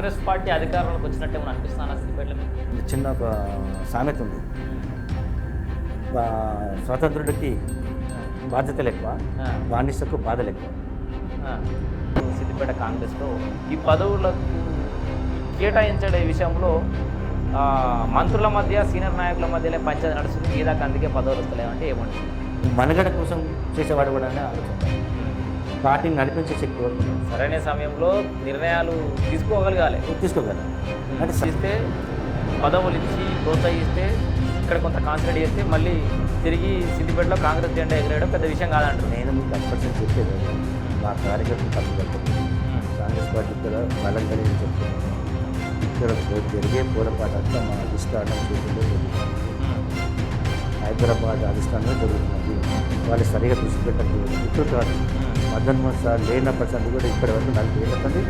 Congress party అధికారంలోకి వచ్చినట్టు ఏమైనా అనిపిస్తున్నా సిద్దిపేటలో మీకు? చిన్న ఒక సామెత ఉంది. స్వతంత్రుడికి బాధ్యతలు ఎక్కువ, బానిసకు బాధలు ఎక్కువ. సిద్దిపేట కాంగ్రెస్లో ఈ పదవులకు కేటాయించే విషయంలో మంత్రుల మధ్య సీనియర్ నాయకుల మధ్యలో పంచాయతీ నడుస్తుంది. ఈ దాకా అందుకే పదవులు వస్తలేమంటే ఏమంటుంది? మనగడ కోసం చేసేవాడు కూడా ఆలోచన. పార్టీని నడిపించే శక్తి వరకు సరైన సమయంలో నిర్ణయాలు తీసుకోగలగాలి. అంటే ఇస్తే పదవులు ఇచ్చి ప్రోత్సహిస్తే ఇక్కడ కొంత కాన్సన్ట్రేట్ చేస్తే మళ్ళీ తిరిగి సిద్దిపేటలో కాంగ్రెస్ జెండా ఎగరేయడం పెద్ద విషయం కాదంటారు. నేను మీకు 100% చెప్పేది మా కార్యకర్తలు తప్పు కలుపుతుంది. కాంగ్రెస్ పార్టీ కూడా బలం కలిగి చెప్తున్నాను. ఇక్కడ జరిగే పోరాటం అంతా మా అధిష్టానం చూపులో జరుగుతుంది. హైదరాబాద్ అధిష్టానంలో జరుగుతున్నది. వాళ్ళు సరిగా దృష్టి పెట్టట్లేదు. ఇప్పుడు కాదు 18 సార్లు లేనప్పటి కూడా ఇప్పటి వరకు 40 ఏళ్ళ కంటే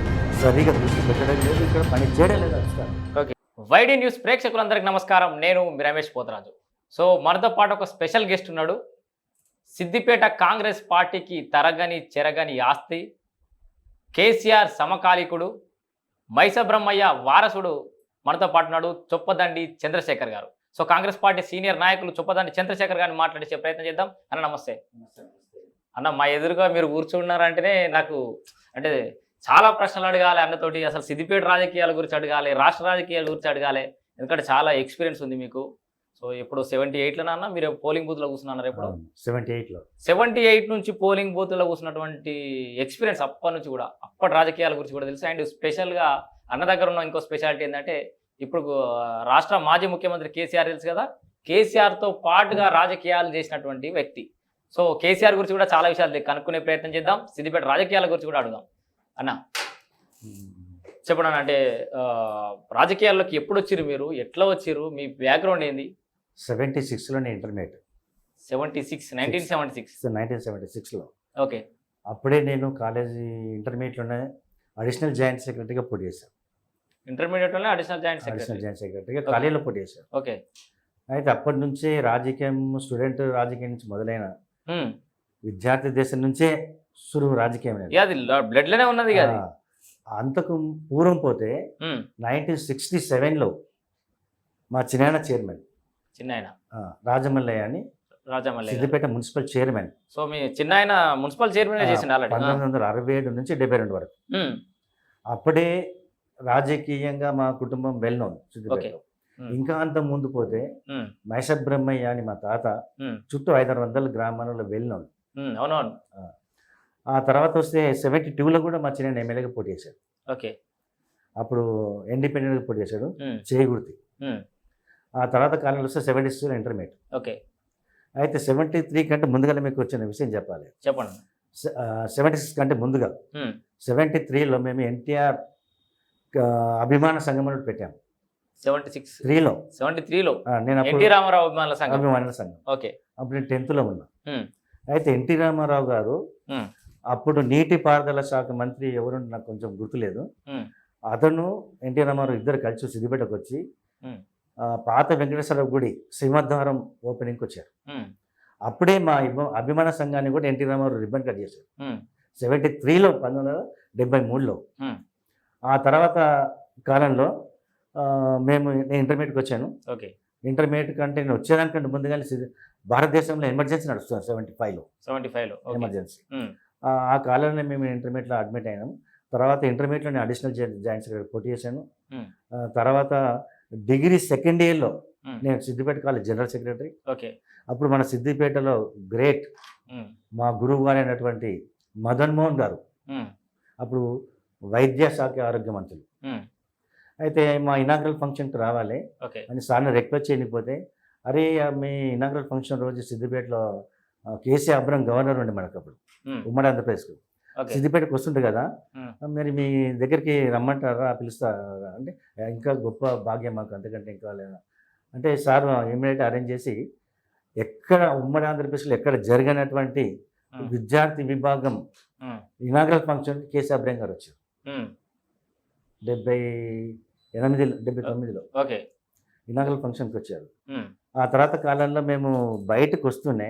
సరిగా దృష్టి పెట్టడం లేదు, ఇక్కడ పని చేయడం లేదు అధిష్టానం. ఓకే, వైడి న్యూస్ ప్రేక్షకులందరికీ నమస్కారం. నేను మీ రమేష్ పోతరాజు. సో మనతో పాటు ఒక స్పెషల్ గెస్ట్ ఉన్నాడు. సిద్దిపేట కాంగ్రెస్ పార్టీకి తరగని చెరగని ఆస్తి, కేసీఆర్ సమకాలీకుడు, మైసబ్రహ్మయ్య వారసుడు మనతో పాటు ఉన్నాడు. చొప్పదండి చంద్రశేఖర్ గారు. సో కాంగ్రెస్ పార్టీ సీనియర్ నాయకులు చొప్పదండి చంద్రశేఖర్ గారిని మాట్లాడించే ప్రయత్నం చేద్దాం. అన్న నమస్తే. అన్న, మా ఎదురుగా మీరు కూర్చున్నారంటేనే నాకు అంటే చాలా ప్రశ్నలు అడగాలి అన్నతోటి. అసలు సిద్దిపేట రాజకీయాల గురించి అడగాలి, రాష్ట్ర రాజకీయాల గురించి అడగాలి, ఎందుకంటే చాలా ఎక్స్పీరియన్స్ ఉంది మీకు. సో ఇప్పుడు 78లోనా అన్న మీరు పోలింగ్ బూత్లో కూర్చున్నారు? ఎప్పుడు 78లో 78 నుంచి పోలింగ్ బూత్లో కూర్చున్నటువంటి ఎక్స్పీరియన్స్ అప్పటి నుంచి కూడా, అప్పటి రాజకీయాల గురించి కూడా తెలుసు. అండ్ స్పెషల్గా అన్న దగ్గర ఉన్న ఇంకో స్పెషాలిటీ ఏంటంటే ఇప్పుడు రాష్ట్ర మాజీ ముఖ్యమంత్రి కేసీఆర్ తెలుసు కదా, కేసీఆర్తో పాటుగా రాజకీయాలు చేసినటువంటి వ్యక్తి. సో కేసీఆర్ గురించి కూడా చాలా విషయాలు కనుక్కునే ప్రయత్నం చేద్దాం. సిద్దిపేట రాజకీయాల గురించి కూడా అడుగుదాం. అన్న చెప్పండి అన్న, అంటే రాజకీయాల్లోకి ఎప్పుడు వచ్చిర్రు మీరు, ఎట్లా వచ్చిర్రు, మీ బ్యాక్గ్రౌండ్ ఏంది? 76లోనే ఇంటర్మీడియట్. 1976. ఓకే. అప్పుడే నేను కాలేజీ ఇంటర్మీడియట్లోనే అడిషనల్ జాయింట్ సెక్రటరీగా పోటీ చేశాను. ఇంటర్మీడియట్లోనే అడిషనల్ జాయింట్ సెక్రటరీగా కాలేజీలో పోటీ చేశాను. ఓకే. అయితే అప్పటి నుంచే రాజకీయం, స్టూడెంట్ రాజకీయం నుంచి మొదలైన విద్యార్థి దేశం నుంచే సులువు రాజకీయం అది బ్లడ్లోనే ఉన్నది కదా. అంతకు పూర్వం పోతే 1967లో మా చిన్నాయన చైర్మన్, రాజమల్లయ్య అని, సిద్దిపేట మున్సిపల్ చైర్మన్. సో మీ చిన్నాయన మున్సిపల్ చైర్మన్ చేసిండు ఆల్రెడీ 1967 నుంచి 72 వరకు. అప్పుడే రాజకీయంగా మా కుటుంబం వెల్ నోన్ సిద్దిపేటలో. ఇంకా అంత ముందు పోతే మైసబ్రహ్మయ్య అని మా తాత చుట్టూ 500 గ్రామాలలో వెల్ నోన్. అవునవును. ఆ తర్వాత వస్తే 72లో కూడా మా చిన్న ఎమ్మెల్యేగా పోటీ చేశాడు. ఓకే. అప్పుడు ఇండిపెండెంట్గా పోటీ చేశాడు, చేయగుర్తి. ఆ తర్వాత కాలంలో వస్తే 76లో ఇంటర్మీడియట్. ఓకే. అయితే 73 కంటే ముందుగా మీకు వచ్చిన విషయం చెప్పాలి. చెప్పండి. 76 కంటే ముందుగా 73లో మేము ఎన్టీఆర్ అభిమాన సంఘం అని పెట్టాము. 73లో నేను ఎన్టీ రామారావు అభిమానుల సంఘం. ఓకే. అప్పుడు నేను 10th లో ఉన్నా. అయితే ఎన్టీ రామారావు గారు అప్పుడు నీటిపారుదల శాఖ మంత్రి ఎవరు నాకు కొంచెం గుర్తులేదు. అతను ఎన్టీ రామారావు ఇద్దరు కలిసి సిద్దిపేటకు వచ్చి పాత వెంకటేశ్వర గుడి సింహద్వారం ఓపెనింగ్కి వచ్చారు. అప్పుడే మా అభిమాన సంఘాన్ని కూడా ఎన్టీ రామారావు రిబ్బన్ కట్ చేశారు 73లో, 1973లో. ఆ తర్వాత కాలంలో నేను ఇంటర్మీడియట్కి వచ్చాను. ఓకే. ఇంటర్మీడియట్ కంటే నేను వచ్చేదానికంటే ముందుగానే భారతదేశంలో ఎమర్జెన్సీ నడుస్తుంది 75లో ఎమర్జెన్సీ. ఆ కాలంలో మేము ఇంటర్మీడియట్లో అడ్మిట్ అయినాం. తర్వాత ఇంటర్మీడియట్లో నేను అడిషనల్ జాయింట్ సెక్రటరీ పోటీ చేశాను. తర్వాత డిగ్రీ సెకండ్ ఇయర్లో నేను Siddipet college general secretary. Okay. అప్పుడు మన సిద్దిపేటలో గ్రేట్ మా గురువు గారు అయినటువంటి మదన్ మోహన్ గారు అప్పుడు వైద్య శాఖ ఆరోగ్య మంత్రులు. అయితే మా ఇనాగ్రల్ ఫంక్షన్కి రావాలి అని సార్ని రిక్వెస్ట్ చేయకపోతే, అరే మీ ఇనాగ్రల్ ఫంక్షన్ రోజు సిద్దిపేటలో కేసీ అబ్రం గవర్నర్ ఉండే మనకు అప్పుడు ఉమ్మడి ఆంధ్రప్రదేశ్కు. సిద్దిపేటకు వస్తుండే కదా, మరి మీ దగ్గరికి రమ్మంటారా, పిలుస్తారా అంటే, ఇంకా గొప్ప భాగ్యం మాకు, అంతకంటే ఇంకా లేదా అంటే సార్ ఇమ్మీడియట్ అరేంజ్ చేసి ఎక్కడ ఉమ్మడి ఆంధ్రప్రదేశ్లో ఎక్కడ జరిగినటువంటి విద్యార్థి విభాగం ఇనాగ్రల్ ఫంక్షన్ కేసీ అబ్రం గారు వచ్చారు 79లో ఇనాగ్రల్ ఫంక్షన్కి వచ్చారు. ఆ తర్వాత కాలంలో మేము బయటకు వస్తూనే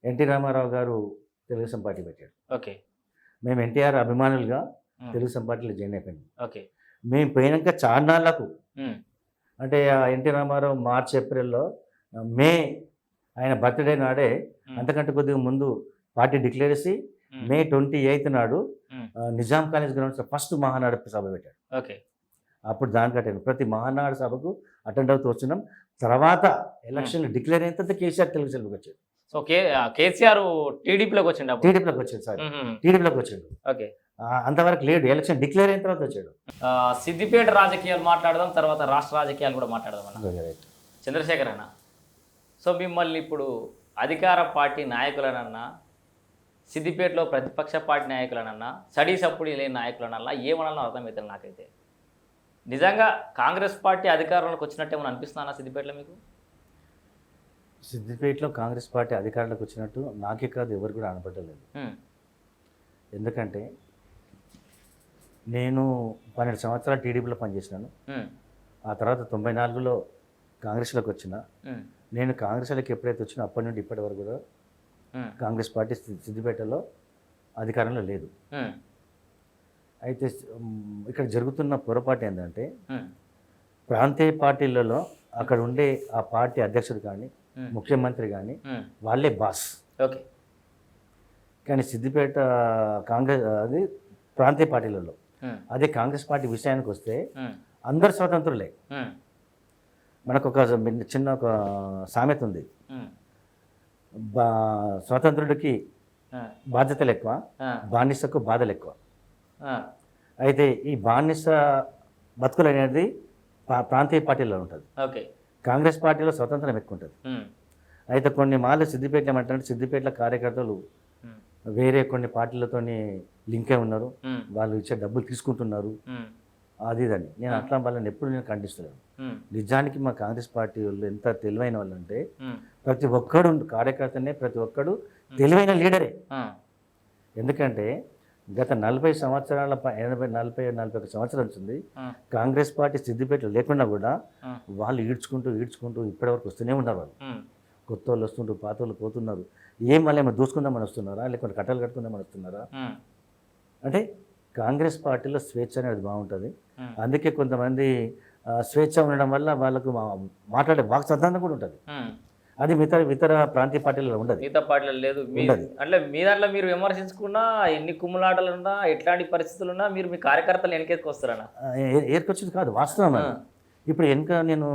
ఎన్టీ రామారావు గారు తెలుగుదేశం పార్టీ పెట్టాడు. ఓకే. మేము ఎన్టీఆర్ అభిమానులుగా తెలుగుదేశం పార్టీలో జాయిన్ అయిపోయింది. ఓకే. మేము పోయినాక చాన్నాళ్లకు ఉమ్, అంటే ఎన్టీ రామారావు మార్చ్ ఏప్రిల్లో మే ఆయన బర్త్డే నాడే అంతకంటే కొద్దిగా ముందు పార్టీ డిక్లేర్ చేసి ఉమ్, మే 28 నాడు ఉమ్, నిజాం కాలేజ్ గ్రౌండ్స్లో ఫస్ట్ మహానాడు సభ పెట్టాడు. ఓకే. అప్పుడు దానికి అటెండ్ ప్రతి మహానాడు సభకు అటెండ్ అవుతూ వచ్చినాం. తర్వాత ఎలక్షన్ డిక్లేర్ అయిన తర్వాత కేసీఆర్ తెలుగు సెలవుకి వచ్చాడు. సో కేసీఆర్ టీడీపీలోకి వచ్చిండు అప్పుడు. టీడీపీలోకి వచ్చాడు సార్, ఉమ్, టీడీపీలోకి వచ్చాడు. ఓకే. అంతవరకు లేడు, ఎలక్షన్ డిక్లేర్ అయిన తర్వాత వచ్చాడు. సిద్దిపేట రాజకీయాలు మాట్లాడదాం, తర్వాత రాష్ట్ర రాజకీయాలు కూడా మాట్లాడదాం అన్న. చంద్రశేఖర్ అన్న, సో మిమ్మల్ని ఇప్పుడు అధికార పార్టీ నాయకులనన్నా, సిద్దిపేటలో ప్రతిపక్ష పార్టీ నాయకులనన్నా, సడీ సప్పుడు లేని నాయకులనన్నా ఏమన్నా అర్థమవుతుంది నాకైతే. నిజంగా కాంగ్రెస్ పార్టీ అధికారంలోకి వచ్చినట్టు ఏమైనా అనిపిస్తుందా సిద్దిపేటలో మీకు? సిద్దిపేటలో కాంగ్రెస్ పార్టీ అధికారంలోకి వచ్చినట్టు నాకే కాదు ఎవరు కూడా అనపడలేదు. ఎందుకంటే నేను 12 సంవత్సరాలు టీడీపీలో పనిచేసినాను. ఆ తర్వాత 94లో కాంగ్రెస్లోకి వచ్చిన. నేను కాంగ్రెస్లోకి ఎప్పుడైతే వచ్చినా అప్పటి నుండి ఇప్పటి వరకు కూడా కాంగ్రెస్ పార్టీ సిద్దిపేటలో అధికారంలో లేదు. అయితే ఇక్కడ జరుగుతున్న పొరపాటు ఏంటంటే ప్రాంతీయ పార్టీలలో అక్కడ ఉండే ఆ పార్టీ అధ్యక్షుడు కానీ ముఖ్యమంత్రి కానీ వాళ్ళే బాస్. ఓకే. కానీ సిద్దిపేట కాంగ్రెస్ అది ప్రాంతీయ పార్టీలలో, అదే కాంగ్రెస్ పార్టీ విషయానికి వస్తే అందరు స్వతంత్రులే. మనకు ఒక చిన్న ఒక సామెత ఉంది, స్వతంత్రుడికి బాధ్యతలు ఎక్కువ, బానిసకు బాధలు ఎక్కువ. అయితే ఈ బానిస బతుకులు అనేది ప్రాంతీయ పార్టీలో ఉంటుంది. ఓకే. కాంగ్రెస్ పార్టీలో స్వతంత్రం ఎక్కువ ఉంటుంది. అయితే కొన్ని మాళ్ళు సిద్దిపేట ఏమంటారంటే సిద్దిపేటలో కార్యకర్తలు వేరే కొన్ని పార్టీలతోని లింక్ అయి ఉన్నారు, వాళ్ళు ఇచ్చే డబ్బులు తీసుకుంటున్నారు, అది ఇదని. నేను అట్లా వాళ్ళని ఎప్పుడు నేను ఖండిస్తున్నాను. నిజానికి మా కాంగ్రెస్ పార్టీ వాళ్ళు ఎంత తెలివైన వాళ్ళు అంటే ప్రతి ఒక్కడు కార్యకర్తనే, ప్రతి ఒక్కడు తెలివైన లీడరే. ఎందుకంటే గత 40 సంవత్సరాల 41 సంవత్సరాల నుంచి కాంగ్రెస్ పార్టీ సిద్దిపేటలో లేకుండా కూడా వాళ్ళు ఈడ్చుకుంటూ ఇప్పటివరకు వస్తూనే ఉన్నారు. వాళ్ళు కొత్త వాళ్ళు వస్తుంటారు, పాత వాళ్ళు పోతున్నారు. మళ్ళీ ఏమైనా దూసుకుందామని వస్తున్నారా, లేకుంటే కట్టలు కట్టుకుందామని వస్తున్నారా? అంటే కాంగ్రెస్ పార్టీలో స్వేచ్ఛ అనేది బాగుంటుంది. అందుకే కొంతమంది స్వేచ్ఛ ఉండడం వల్ల వాళ్ళకు మాట్లాడే వాక్ స్వతంత్రం కూడా ఉంటుంది. అది ఇతర ప్రాంతీయ పార్టీలలో ఉండదు, మిగతా పార్టీలో లేదు. అంటే మీ దాంట్లో మీరు విమర్శించుకున్నా, ఎన్ని కుమ్ములాటలు ఉన్నా, ఎట్లాంటి పరిస్థితులు ఉన్నా మీరు మీ కార్యకర్తలు వెనకేసుకు వస్తారన్న? ఏర్కొచ్చేది కాదు, వాస్తవం. ఇప్పుడు నేను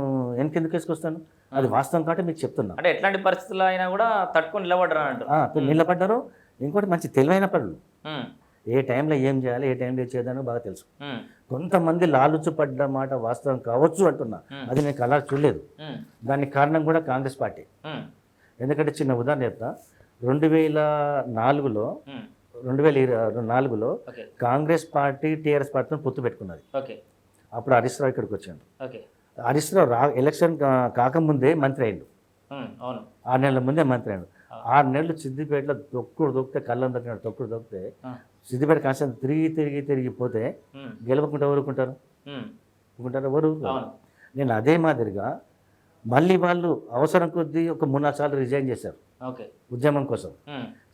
ఎందుకు వేసుకొస్తాను, అది వాస్తవం కాబట్టి మీకు చెప్తున్నా. అంటే ఎట్లాంటి పరిస్థితుల్లో అయినా కూడా తట్టుకొని నిలబడ్డారు అంటారు. నిలబడ్డారు. ఇంకోటి మంచి తెలివైన పనులు, ఏ టైంలో ఏం చేయాలి, ఏ టైంలో ఏం చేయాలని బాగా తెలుసు. కొంతమంది లాలుచు పడ్డ మాట వాస్తవం కావచ్చు అంటున్నా, అది నేను కలర్ చూడలేదు. దానికి కారణం కూడా కాంగ్రెస్ పార్టీ. ఎందుకంటే చిన్న ఉదాహరణ చెప్తా, 2004లో కాంగ్రెస్ పార్టీ టీఆర్ఎస్ పార్టీతో పొత్తు పెట్టుకున్నది. అప్పుడు హరీష్ రావు ఇక్కడికి వచ్చాడు. హరీష్ రావు ఎలక్షన్ కాకముందే మంత్రి అయ్యిండు. 6 నెలల ముందే మంత్రి అయ్యాడు. 6 నెలలు సిద్దిపేటలో దొక్కితే కళ్ళం దొక్కినాడు, దొక్కితే సిద్దిపేట కాన్స్టిట్యూన్సీ తిరిగిపోతే గెలవకుండా ఊరుకుంటారు? ఎవరు? నేను అదే మాదిరిగా మళ్ళీ వాళ్ళు అవసరం కొద్దీ ఒక 3-4 సార్లు రిజైన్ చేశారు ఉద్యమం కోసం.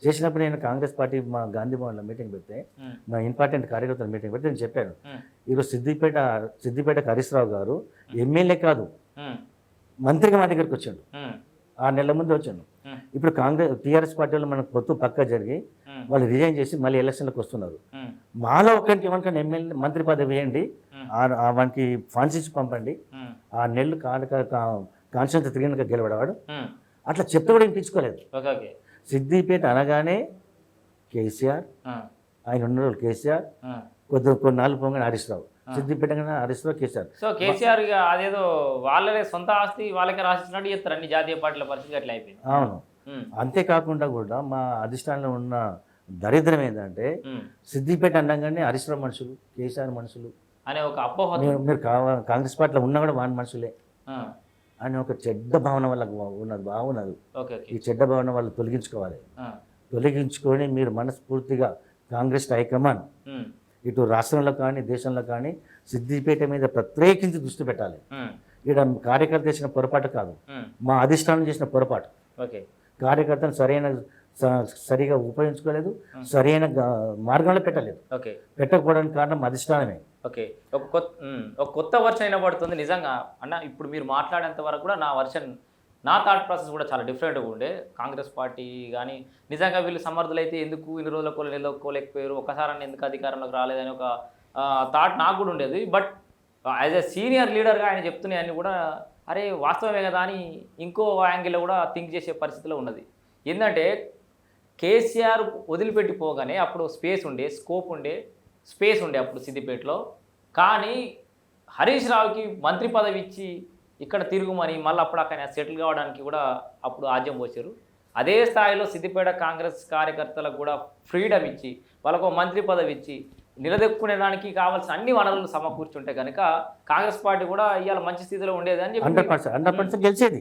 చేసినప్పుడు నేను కాంగ్రెస్ పార్టీ మా గాంధీ భవన్లో మీటింగ్ పెడితే, మా ఇంపార్టెంట్ కార్యకర్తల మీటింగ్ పెడితే నేను చెప్పాను, ఈరోజు సిద్దిపేటకు హరీష్ రావు గారు ఎమ్మెల్యే కాదు, మంత్రిగా మా దగ్గరికి వచ్చాడు. 6 నెలల ముందు వచ్చాను. ఇప్పుడు టీఆర్ఎస్ పార్టీ వాళ్ళు మనకు పొత్తు పక్కా జరిగి వాళ్ళు రిజైన్ చేసి మళ్ళీ ఎలక్షన్లకు వస్తున్నారు. మాలో ఒకరికి ఎవరికైనా ఎమ్మెల్యే మంత్రి పదవి వేయండి, వానికి ఫండ్స్ ఇచ్చి పంపండి, 6 నెలలు కాన్స్టిట్యూన్సీ తిరిగినాక గెలవడవాడు. అట్లా చెప్తే కూడా వినిపించుకోలేదు. సిద్దిపేట అనగానే కేసీఆర్, ఆయన ఉన్న రోజులు కేసీఆర్, కొన్నాళ్ళు పోగానే హరీష్ రావు. సిద్దిపేట హరీష్ రావు, కేసీఆర్. సో కేసీఆర్ అదేదో వాళ్ళే సొంత ఆస్తి వాళ్ళకే రాసిచ్చినట్టు చెప్తారు అన్ని జాతీయ పార్టీల పరిస్థితి అట్లా అయిపోయింది. అవును. అంతేకాకుండా కూడా మా అధిష్టానంలో ఉన్న దరిద్రం ఏంటంటే సిద్దిపేట అనగానే హరీష్ రావు మనుషులు, కేసీఆర్ మనుషులు అనే ఒక అపోహ. మీరు కాంగ్రెస్ పార్టీలో ఉన్నా కూడా వాని మనుషులే అని ఒక చెడ్డ భావన వల్ల బాగున్నది. ఈ చెడ్డ భావన వాళ్ళు తొలగించుకొని మీరు మనస్ఫూర్తిగా కాంగ్రెస్ హైకమాండ్ ఇటు రాష్ట్రంలో కానీ దేశంలో కానీ సిద్దిపేట మీద ప్రత్యేకించి దృష్టి పెట్టాలి. ఇక్కడ కార్యకర్త చేసిన పొరపాటు కాదు, మా అధిష్టానం చేసిన పొరపాటు. కార్యకర్తను సరిగా ఉపయోగించుకోలేదు, సరైన మార్గంలో పెట్టలేదు. పెట్టకపోవడానికి కారణం అధిష్టానమే. ఓకే. ఒక కొత్త వర్షన్ వినబడుతుంది నిజంగా. అన్న ఇప్పుడు మీరు మాట్లాడేంత వరకు కూడా నా థాట్ ప్రాసెస్ కూడా చాలా డిఫరెంట్‌గా ఉండే. కాంగ్రెస్ పార్టీ గానీ, నిజంగా వీళ్ళు సమర్థులైతే ఎందుకు ఇన్ని రోజులకు నిలదొక్కుకోలేకపోయారు, ఒక్కసారన్నా ఎందుకు అధికారంలోకి రాలేదని ఒక థాట్ నాకు కూడా ఉండేది. బట్ యాజ్ ఎ సీనియర్ లీడర్‌గా ఆయన చెప్తున్నయన్నీ కూడా అరే! వాస్తవమే కదా అని ఇంకో యాంగిల్‌లో కూడా థింక్ చేసే పరిస్థితిలో ఉన్నది. ఏందంటే కేసీఆర్ వదిలిపెట్టి పోగానే అప్పుడు స్పేస్ ఉండే అప్పుడు సిద్దిపేటలో. కానీ హరీష్ రావుకి మంత్రి పదవి ఇచ్చి ఇక్కడ తిరుగుమని మళ్ళీ అప్పుడు అక్కడ సెటిల్ కావడానికి కూడా అప్పుడు ఆజ్యం పోసారు. అదే స్థాయిలో సిద్దిపేట కాంగ్రెస్ కార్యకర్తలకు కూడా ఫ్రీడమ్ ఇచ్చి వాళ్ళకు మంత్రి పదవి ఇచ్చి నిలదొక్కునేదానికి కావాల్సిన అన్ని వనరులు సమకూర్చుంటే కనుక కాంగ్రెస్ పార్టీ కూడా ఇవాళ మంచి స్థితిలో ఉండేది అని చెప్పి 100% గెలిచేది.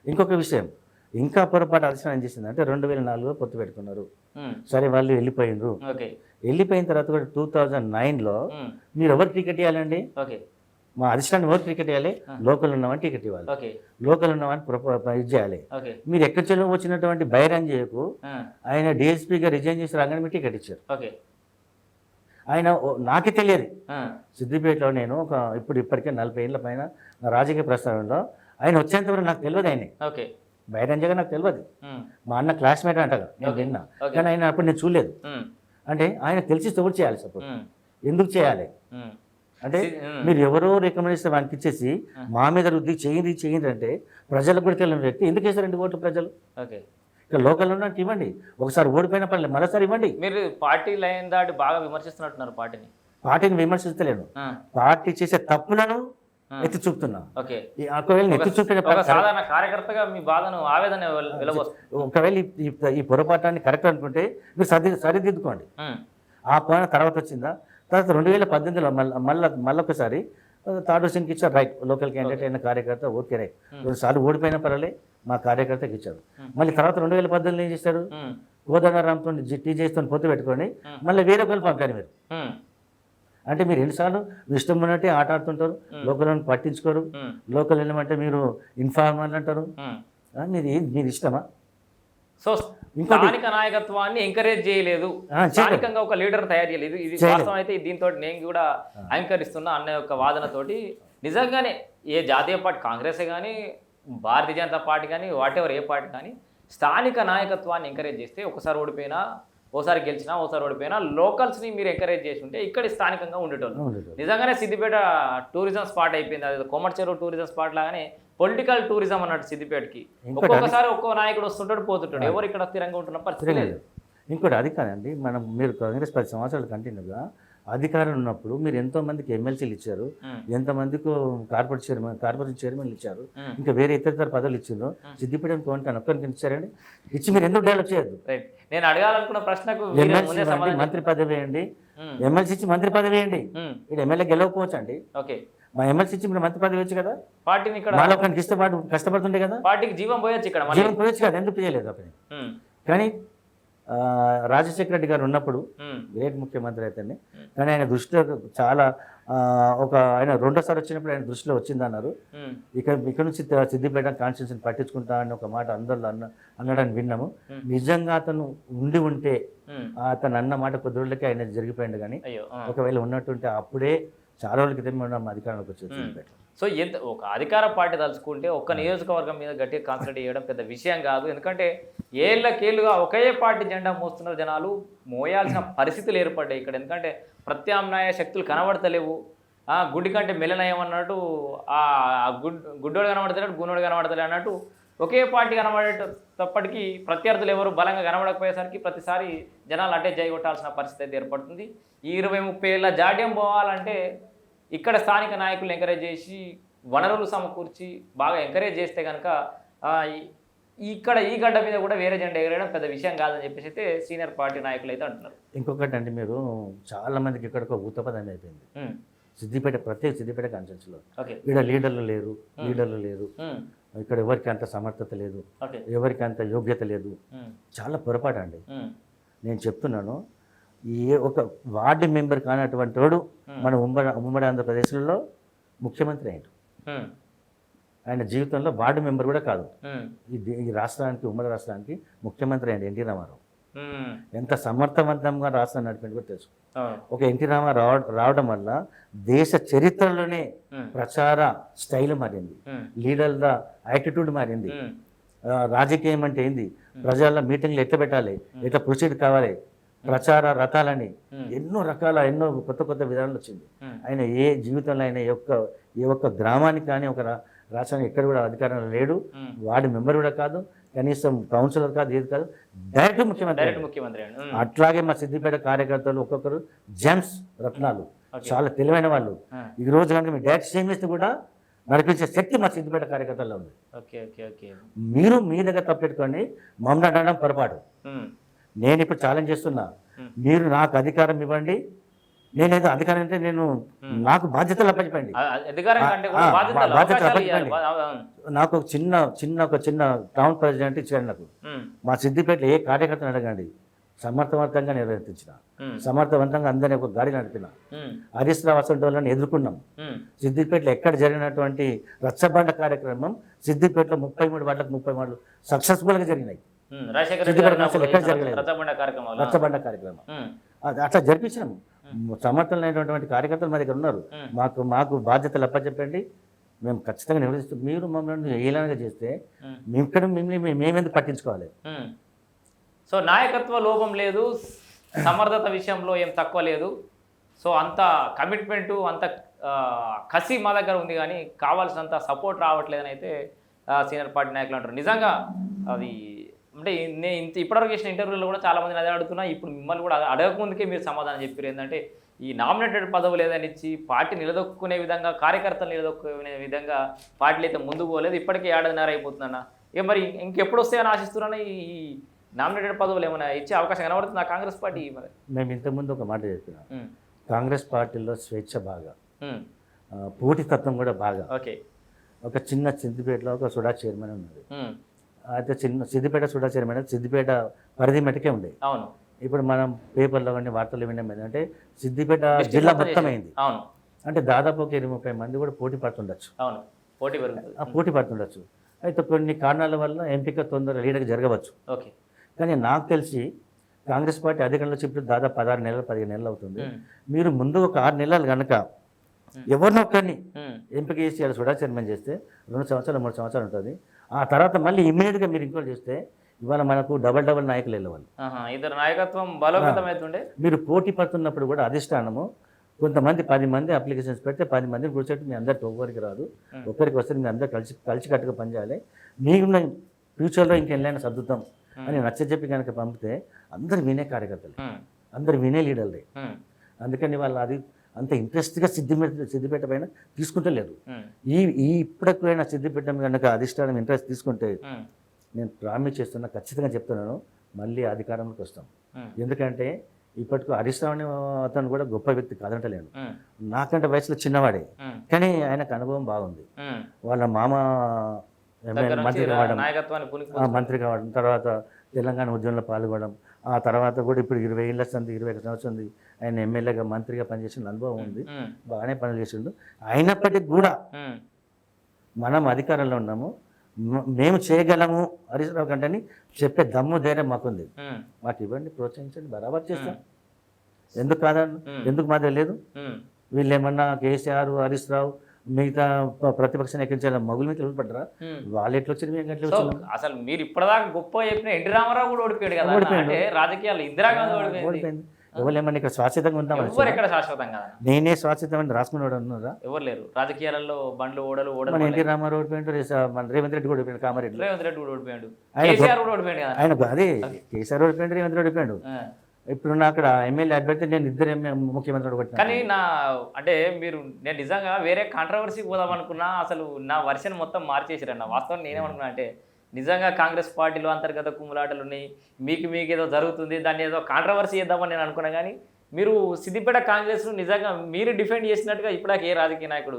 ఇంకొక విషయం ఇంకా పొరపాటు అలసన ఏం చేసింది అంటే 2004లో పొత్తు పెట్టుకున్నారు. సరే వాళ్ళు వెళ్ళిపోయినరు. వెళ్ళిపోయిన తర్వాత కూడా 2009లో మీరు ఎవరు టికెట్ ఇవ్వాలండి? మా అధిష్టానం ఎవరు టికెట్ ఇవ్వాలి? లోకల్ ఉన్నవాని టికెట్ ఇవ్వాలి. లోకల్ ఉన్నవాని ఇది చేయాలి. మీరు ఎక్కడి చెలో వచ్చినటువంటి బైరంజయ్యకు ఆయన డిఎస్పీగా రిజైన్ చేసి రాగానే మీరు టికెట్ ఇచ్చారు. ఆయన నాకే తెలియదు. సిద్దిపేటలో నేను ఇప్పటికే 40 ఏళ్ళ పైన నా రాజకీయ ప్రస్థానంలో ఆయన వచ్చేంతవరకు నాకు తెలియదు. ఆయన బైరంజగా నాకు తెలియదు. మా అన్న క్లాస్మేట్ అంటగా నేను విన్నా, కానీ ఆయన అప్పుడు నేను చూడలేదు. అంటే ఆయన తెలిసి తోడు చేయాలి. సపోర్ట్ ఎందుకు చేయాలి అంటే మీరు ఎవరో రికమెండేషన్ వానికి ఇచ్చేసి మా మీద రుద్ది చేయండి అంటే ప్రజలకు కూడా తెలియని వ్యక్తి ఎందుకు వేసారండి ఓట్లు ప్రజలు? ఇక్కడ లోకల్ ఉన్నట్టు ఇవ్వండి, ఒకసారి ఓడిపోయిన పర్లేదు మరోసారి ఇవ్వండి. మీరు పార్టీ లైన్ దాటి బాగా విమర్శిస్తున్నట్టున్నారు. పార్టీని విమర్శిస్తలేను, పార్టీ చేసే తప్పులను ఎత్తి చూపుతున్నా. ఒకవేళ ఎత్తి చూపే సాధారణ కార్యకర్తగా మీ బాధను ఆవేదన ఒకవేళ ఈ పొరపాటాన్ని కరెక్ట్ అనుకుంటే మీరు సరిదిద్దుకోండి. ఆ పైన తర్వాత వచ్చిందా? తర్వాత 2018లో మళ్ళొకసారి థర్డ్ వర్షన్కి ఇచ్చారు. రైట్, లోకల్ క్యాండిడేట్ అయిన కార్యకర్త ఓకే రైట్, 2 సార్లు ఓడిపోయినా పర్వాలే మా కార్యకర్తకి ఇచ్చారు. మళ్ళీ తర్వాత 2018లో ఏం చేశారు? కోదండరాంతో టీజేస్తో పొత్తు పెట్టుకొని మళ్ళీ వేరే ఒకరు పంపారు. మీరు అంటే మీరు ఎన్నిసార్లు ఇష్టం ఉన్నట్టే ఆట ఆడుతుంటారు, లోకల్ పట్టించుకోరు. లోకల్ వెళ్ళమంటే మీరు ఇన్ఫార్మర్ అంటారు. మీరు ఇష్టమా? సో స్థానిక నాయకత్వాన్ని ఎంకరేజ్ చేయలేదు, స్థానికంగా ఒక లీడర్ తయారు చేయలేదు. ఇది వాస్తవం అయితే దీంతో నేను కూడా అంకరిస్తున్నా అన్న యొక్క వాదనతోటి. నిజంగానే ఏ జాతీయ పార్టీ కాంగ్రెసే కానీ భారతీయ జనతా పార్టీ కానీ వాటెవర్ ఏ పార్టీ కానీ స్థానిక నాయకత్వాన్ని ఎంకరేజ్ చేస్తే ఒకసారి ఓడిపోయినా, ఓసారి గెలిచినా, ఓసారి ఓడిపోయినా లోకల్స్ని మీరు ఎంకరేజ్ చేసి ఉంటే ఇక్కడ స్థానికంగా ఉండేటోళ్ళు. నిజంగానే సిద్దిపేట టూరిజం స్పాట్ అయిపోయింది. అది కొమర్చెరువు టూరిజం స్పాట్ లాగానే పొలిటికల్ టూరిజం అన్నట్టు సిద్దిపేటకి. ఒక్కొక్కసారి ఒక్కో నాయకుడు వస్తుంటాడు పోతుంటాడు, ఎవరు ఇక్కడ స్థిరంగా ఉంటున్న పరిస్థితి లేదు. ఇంకోటి అది కాదండి, మీరు కాంగ్రెస్ 10 సంవత్సరాలు కంటిన్యూగా అధికారం ఉన్నప్పుడు మీరు ఎంతో మందికి ఎమ్మెల్సీలు ఇచ్చారు, ఎంతమందికి కార్పొరేషన్ చైర్మన్లు ఇచ్చారు, ఇంకా వేరే ఇతర పదవులు ఇచ్చారు. సిద్దిపేట ఒక్కరికి ఇచ్చారండి? ఇచ్చి మీరు ఎందుకు డెవలప్ చేయొద్దు? నేను అడగాలనుకున్న ప్రశ్నకు మంత్రి పదవి వేయండి, ఎమ్మెల్సీ ఇచ్చి మంత్రి పదవి వేయండి. ఇక్కడ ఎమ్మెల్యే గెలవకపోవచ్చు అండి, మా ఎమ్మెల్సీ ఇచ్చి మీరు మంత్రి పదవి వచ్చు కదా. పార్టీని ఇక్కడ మాలోకానికి కష్టపడుతుండే కదా, పార్టీకి జీవం పోయొచ్చు, ఇక్కడ జీవం పోయొచ్చు కదా, ఎందుకు చేయలేదు అప్పుడు? కానీ రాజశేఖర రెడ్డి గారు ఉన్నప్పుడు గ్రేట్ ముఖ్యమంత్రి అయితేనే, కానీ ఆయన దృష్టిలో చాలా ఆయన 2వ సారి వచ్చినప్పుడు ఆయన దృష్టిలో వచ్చిందన్నారు. ఇక్కడ నుంచి సిద్దిపేట కాన్స్టిట్యూన్సీని పట్టించుకుంటా అని ఒక మాట అందరిలో అనడానికి విన్నాము. నిజంగా అతను ఉంటే అతను అన్న మాట కొద్ది రోజులకి ఆయన జరిగిపోయింది. కానీ ఒకవేళ ఉన్నట్టుంటే అప్పుడే చాలా రోజుల క్రితం మనం అధికారంలోకి వచ్చేది. సో ఒక అధికార పార్టీ తలుచుకుంటే ఒక్క నియోజకవర్గం మీద గట్టిగా కాన్సన్ట్రేట్ చేయడం పెద్ద విషయం కాదు. ఎందుకంటే ఏళ్ళకేళ్ళుగా ఒకే పార్టీ జెండా మోస్తున్న జనాలు మోయాల్సిన పరిస్థితులు ఏర్పడ్డాయి ఇక్కడ. ఎందుకంటే ప్రత్యామ్నాయ శక్తులు కనబడతలేవు. గుడ్డి కంటే మెల్లనయం అన్నట్టు, గుడ్డోడు కనబడతలేడు, గున్నోడు కనబడతలే అన్నట్టు ఒకే పార్టీ కనబడేటప్పటికీ ప్రత్యర్థులు ఎవరు బలంగా కనబడకపోయేసరికి ప్రతిసారి జనాలు అటే జయగొట్టాల్సిన పరిస్థితి అయితే ఏర్పడుతుంది. ఈ 20-30 ఏళ్ళ జాడ్యం పోవాలంటే ఇక్కడ స్థానిక నాయకులు ఎంకరేజ్ చేసి వనరులు సమకూర్చి బాగా ఎంకరేజ్ చేస్తే కనుక ఇక్కడ ఈ గడ్డ మీద కూడా వేరే జెండా ఎగరేయడం పెద్ద విషయం కాదని చెప్పేసి అయితే సీనియర్ పార్టీ నాయకులు అయితే అంటున్నారు. ఇంకొకటి అంటే మీరు చాలా మందికి ఇక్కడికి ఊతపదం అయిపోయింది సిద్దిపేట కాన్స్టిట్యూన్సీలో. ఇక్కడ లీడర్లు లేరు, ఇక్కడ ఎవరికి అంత సమర్థత లేదు, ఎవరికి అంత యోగ్యత లేదు. చాలా పొరపాటు అండి. నేను చెప్తున్నాను, ఒక వార్డు మెంబర్ కానటువంటి వాడు మన ఉమ్మడి ఆంధ్రప్రదేశ్లో ముఖ్యమంత్రి అయ్యాడు. ఆయన జీవితంలో వార్డు మెంబర్ కూడా కాదు, ఈ రాష్ట్రానికి, ఉమ్మడి రాష్ట్రానికి ముఖ్యమంత్రి అయ్యాడు ఎన్టీ రామారావు. ఎంత సమర్థవంతంగా రాష్ట్రం నడిపింది కూడా తెలుసు. ఒక ఎన్టీ రామారావు రావడం వల్ల దేశ చరిత్రలోనే ప్రచార స్టైల్ మారింది, లీడర్ల యాటిట్యూడ్ మారింది. రాజకీయం అంటే ఏంది, ప్రజల మీటింగ్లు ఎట్లా పెట్టాలి, ఎట్లా ప్రొసీడ్ కావాలి, ప్రచార రథాలని ఎన్నో రకాల కొత్త కొత్త విధానాలు వచ్చింది. ఆయన ఏ జీవితంలో ఆయన ఏ ఒక్క గ్రామానికి కానీ ఒక రాష్ట్రానికి ఎక్కడ కూడా అధికారంలో లేడు, వార్డు మెంబర్ కూడా కాదు, కనీసం కౌన్సిలర్ కాదు, ఏది కాదు, డైరెక్ట్ ముఖ్యమంత్రి. అట్లాగే మా సిద్దిపేట కార్యకర్తలు ఒక్కొక్కరు జెమ్స్, రత్నాలు, చాలా తెలివైన వాళ్ళు. ఈ రోజు కనుక మీరు డైరెక్ట్ సేమ్ చేస్తే కూడా నడిపించే శక్తి మా సిద్దిపేట కార్యకర్తల్లో ఉంది. మీరు మీ దగ్గర తప్పెట్టుకోండి, మమ్మల్ని అనడం పొరపాటు. నేను ఇప్పుడు ఛాలెంజ్ చేస్తున్నా, మీరు నాకు అధికారం ఇవ్వండి, నేనేదో అధికారం అంటే నేను నాకు బాధ్యతలు అప్పచెప్పండి, నాకు ఒక చిన్న టౌన్ ప్రెసిడెంట్ ఇచ్చాడు నాకు. మా సిద్దిపేటలో ఏ కార్యకర్తను అడగండి, సమర్థవంతంగా నిర్వర్తించిన, సమర్థవంతంగా అందరినీ ఒక గాడి నడిపిన. హరీష్ రావు అసలు ఎదుర్కొన్నాం. సిద్దిపేటలో ఎక్కడ జరిగినటువంటి రచ్చబండ కార్యక్రమం సిద్దిపేటలో 33 వార్డులకు 30 వార్డులు సక్సెస్ఫుల్గా జరిగినాయి. ఎక్కడ జరగలేదు రచ్చబండ కార్యక్రమం. అట్లా జరిపించినాం. సమర్థులైనటువంటి కార్యకర్తలు మా దగ్గర ఉన్నారు. మాకు బాధ్యతలు అప్పచెప్పండి, మేము ఖచ్చితంగా నిర్వహిస్తాం. మీరు మమ్మల్ని ఏలాగా చేస్తే మేమెందుకు పట్టించుకోవాలి? సో నాయకత్వ లోపం లేదు, సమర్థత విషయంలో ఏం తక్కువ లేదు. సో అంత కమిట్మెంటు, అంత కసి మా దగ్గర ఉంది, కానీ కావాల్సినంత సపోర్ట్ రావట్లేదని అయితే సీనియర్ పార్టీ నాయకులు అంటారు. నిజంగా అది అంటే నేను ఇప్పటివరకు చేసిన ఇంటర్వ్యూలో కూడా చాలామంది అదే అడుగుతున్నా. ఇప్పుడు మిమ్మల్ని కూడా అడగకముందుకే మీరు సమాధానం చెప్పారు. ఏంటంటే ఈ నామినేటెడ్ పదవులు ఏదని ఇచ్చి పార్టీ నిలదొక్కునే విధంగా, కార్యకర్తలు నిలదొక్కునే విధంగా పార్టీలు అయితే ముందుకు పోలేదు. ఇప్పటికే 7.5 అయిపోతుందన్న. ఇక మరి ఇంకెప్పుడు వస్తాయని ఆశిస్తున్నాను. ఈ నామినేటెడ్ పదవులు ఏమైనా ఇచ్చే అవకాశం కనబడుతుంది ఆ కాంగ్రెస్ పార్టీ? మరి మేము ఇంతకుముందు ఒక మాట చెప్పినాం, కాంగ్రెస్ పార్టీలో స్వేచ్ఛ బాగా, పోటీతత్వం కూడా బాగా. ఓకే. ఒక చిన్న సిద్దిపేటలో ఒక సుడా చైర్మన్ ఉన్నది. అయితే సిద్దిపేట సుడా చైర్మన్ సిద్దిపేట పరిధి మట్టుకే ఉండేది. అవును. ఇప్పుడు మనం పేపర్లో కానీ వార్తలు వినడం ఏంటంటే సిద్దిపేట జిల్లా మొత్తం అయింది. అవును. అంటే దాదాపు ఒక 20-30 మంది కూడా పోటీ పడుతుండొచ్చు. అవును, పోటీ పడుతుండొచ్చు. అయితే కొన్ని కారణాల వల్ల ఎంపిక తొందరగా లీడర్కి జరగవచ్చు. ఓకే. కానీ నాకు తెలిసి కాంగ్రెస్ పార్టీ అధికారంలో చెప్పి దాదాపు 16 నెలలు 15 నెలలు అవుతుంది. మీరు ముందు ఒక 6 నెలలు కనుక ఎవరినొక్కరిని ఎంపిక చేసి అది సుడా చైర్మన్ చేస్తే 2 సంవత్సరాలు 3 సంవత్సరాలు ఉంటుంది. ఆ తర్వాత మళ్ళీ ఇమ్మీడియట్గా మీరు ఇంకోటి చేస్తే ఇవాళ మనకు డబల్ నాయకులు వెళ్ళేవాళ్ళు. ఇద్దరు నాయకత్వం బలోపేతం అవుతుండే. మీరు పోటీ పడుతున్నప్పుడు కూడా అధిష్టానము కొంతమంది 10 మంది అప్లికేషన్స్ పెడితే 10 మందిని కూర్చోటి మీ అందరికి ఒక్కరికి రాదు, ఒక్కరికి వస్తే మీ అందరు కలిసికట్టుగా పనిచేయాలి, మీకు ఫ్యూచర్లో ఇంకెళ్ళైనా సర్దుతాం అని నచ్చజెప్పి కనుక పంపితే అందరు వినే కార్యకర్తలు, అందరు వినే లీడర్లే. అందుకని వాళ్ళు అది అంత ఇంట్రెస్ట్గా సిద్దిపేట పైన తీసుకుంటలేరు. ఇప్పటికైనా సిద్దిపేట కనుక అధిష్టానం ఇంట్రెస్ట్ తీసుకుంటే నేను ప్రామిస్ చేస్తున్నా, ఖచ్చితంగా చెప్తున్నాను, మళ్ళీ అధికారంలోకి వస్తాం. ఎందుకంటే ఇప్పటికూ హరీష్ రావు అతను కూడా గొప్ప వ్యక్తి కాదంటలేను, నాకంటే వయసులో చిన్నవాడే, కానీ ఆయనకు అనుభవం బాగుంది. వాళ్ళ మామ మంత్రి కావడం, తర్వాత తెలంగాణ ఉద్యమంలో పాల్గొనడం, ఆ తర్వాత కూడా ఇప్పుడు 20 ఏళ్ళ సంది 21 సంవత్సరం ఆయన ఎమ్మెల్యేగా మంత్రిగా పనిచేసిన అనుభవం ఉంది, బాగానే పనులు చేసిండు. అయినప్పటికీ కూడా మనం అధికారంలో ఉన్నాము, మేము చేయగలము హరీష్ రావు కంటే చెప్పే దమ్ము ధైర్యం మాకుంది. మాకు ఇవ్వండి, ప్రోత్సహించండి, బరాబర్ చేస్తాం. ఎందుకు కాదని, ఎందుకు మాదే లేదు? వీళ్ళు ఏమన్నా కేసీఆర్, హరీష్ రావు, మిగతా ప్రతిపక్షాన్ని ఎక్కించాలి మగుల మీద నిలబడ్డరా? వాళ్ళు ఎట్లా వచ్చి మేము ఎట్లా వచ్చాము? అసలు మీరు ఇప్పటిదాకా గొప్ప చెప్పిన ఎన్టీ రామారావు కూడా ఓడిపోయాడు కదా, అంటే రాజకీయాలు ఇందిరాగాంధీ ఓడిపోయింది. ఎవరేమన్నా ఇక్కడ శాశ్వతంగా ఉంటాం? ఇక్కడ శాశ్వతంగా నేనే శాశ్వతం అని రాసుకున్నాడు అన్నారా? ఎవరు లేరు రాజకీయాలలో. బండ్లు ఓడలు ఎన్టీ రామారావు ఓడిపోయాడు, రేవంత్ రెడ్డి కూడా ఓడిపోయాడు, కామారెడ్డి రేవంత్ రెడ్డి కూడా ఓడిపోయాడు, కేసీఆర్ కూడా ఓడిపోయాడు కదా. ఆయన అదే కేసీఆర్ ఓడిపోయాడు, రేవంత్ రెడ్డి ఓడిపోయాడు. ఇప్పుడు అక్కడ ఎమ్మెల్యే అభ్యర్థి నేను ఇద్దరు ముఖ్యమంత్రి కొట్టిన. కానీ అంటే నేను నిజంగా వేరే కాంట్రవర్సీకి పోదాం అనుకున్నా, అసలు నా వర్షన్ మొత్తం మార్చేసారన్న. వాస్తవం నేనేమనుకున్నా అంటే నిజంగా కాంగ్రెస్ పార్టీలో అంతర్గత కుమ్ములాటలు ఉన్నాయి, మీకు ఏదో జరుగుతుంది, దాన్ని ఏదో కాంట్రవర్సీ చేద్దామని నేను అనుకున్నా. కానీ మీరు సిద్దిపేట కాంగ్రెస్ను నిజంగా మీరు డిఫెండ్ చేసినట్టుగా ఇప్పటిదాకా ఏ రాజకీయ నాయకుడు,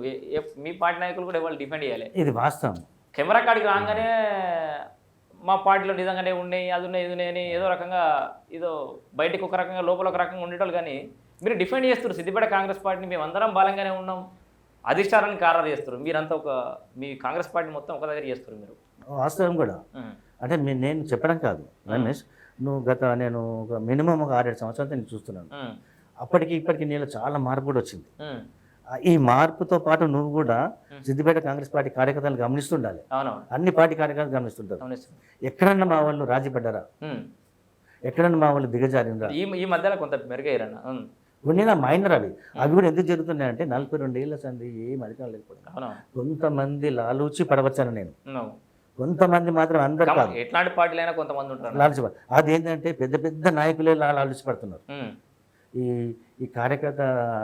మీ పార్టీ నాయకులు కూడా ఎవరు డిఫెండ్ చేయాలి. ఇది వాస్తవం. కెమెరా కాడికి రాగానే మా పార్టీలో నిజంగానే ఉన్నాయి, అది ఉన్నాయి, ఇది ఉన్నాయని ఏదో రకంగా ఏదో బయటకు ఒక రకంగా లోపల ఒక రకంగా ఉండేటోళ్ళు. కానీ మీరు డిఫెండ్ చేస్తారు సిద్దిపేట కాంగ్రెస్ పార్టీని, మేము అందరం బలంగానే ఉన్నాం, అధిష్టానాన్ని ఖరారు చేస్తారు. మీరంతా మీ కాంగ్రెస్ పార్టీ మొత్తం ఒక దగ్గర చేస్తారు. మీరు వాస్తవం కూడా అంటే నేను చెప్పడం కాదు రమేష్, నేను ఒక మినిమం ఒక 6-7 సంవత్సరాలతో నేను చూస్తున్నాను. అప్పటికి ఇప్పటికి నీలో చాలా మార్పు కూడా వచ్చింది. ఈ మార్పుతో పాటు నువ్వు కూడా సిద్దిపేట కాంగ్రెస్ పార్టీ కార్యకర్తలు గమనిస్తుండాలి. అన్ని పార్టీ కార్యకర్తలు గమనిస్తుంటారు. ఎక్కడన్నా మా వాళ్ళు రాజీ పడ్డారా? ఎక్కడన్నా మా వాళ్ళు దిగజారిందా? ఈ మధ్యలో కొంత మెరుగయ్యారన్న. కొన్ని మైనర్ అవి కూడా ఎందుకు జరుగుతున్నాయంటే 42 ఏళ్ళ సంది ఏం అధికారం లేకపోతే కొంతమంది లాలూచి పడవచ్చాను నేను, కొంతమంది మాత్రం అందరు కాదు. ఎట్లాంటి పార్టీలైనా కొంతమంది ఉంటారు. అదేంటంటే పెద్ద పెద్ద నాయకులే లాలూచి పడుతున్నారు. ఈ కార్యకర్త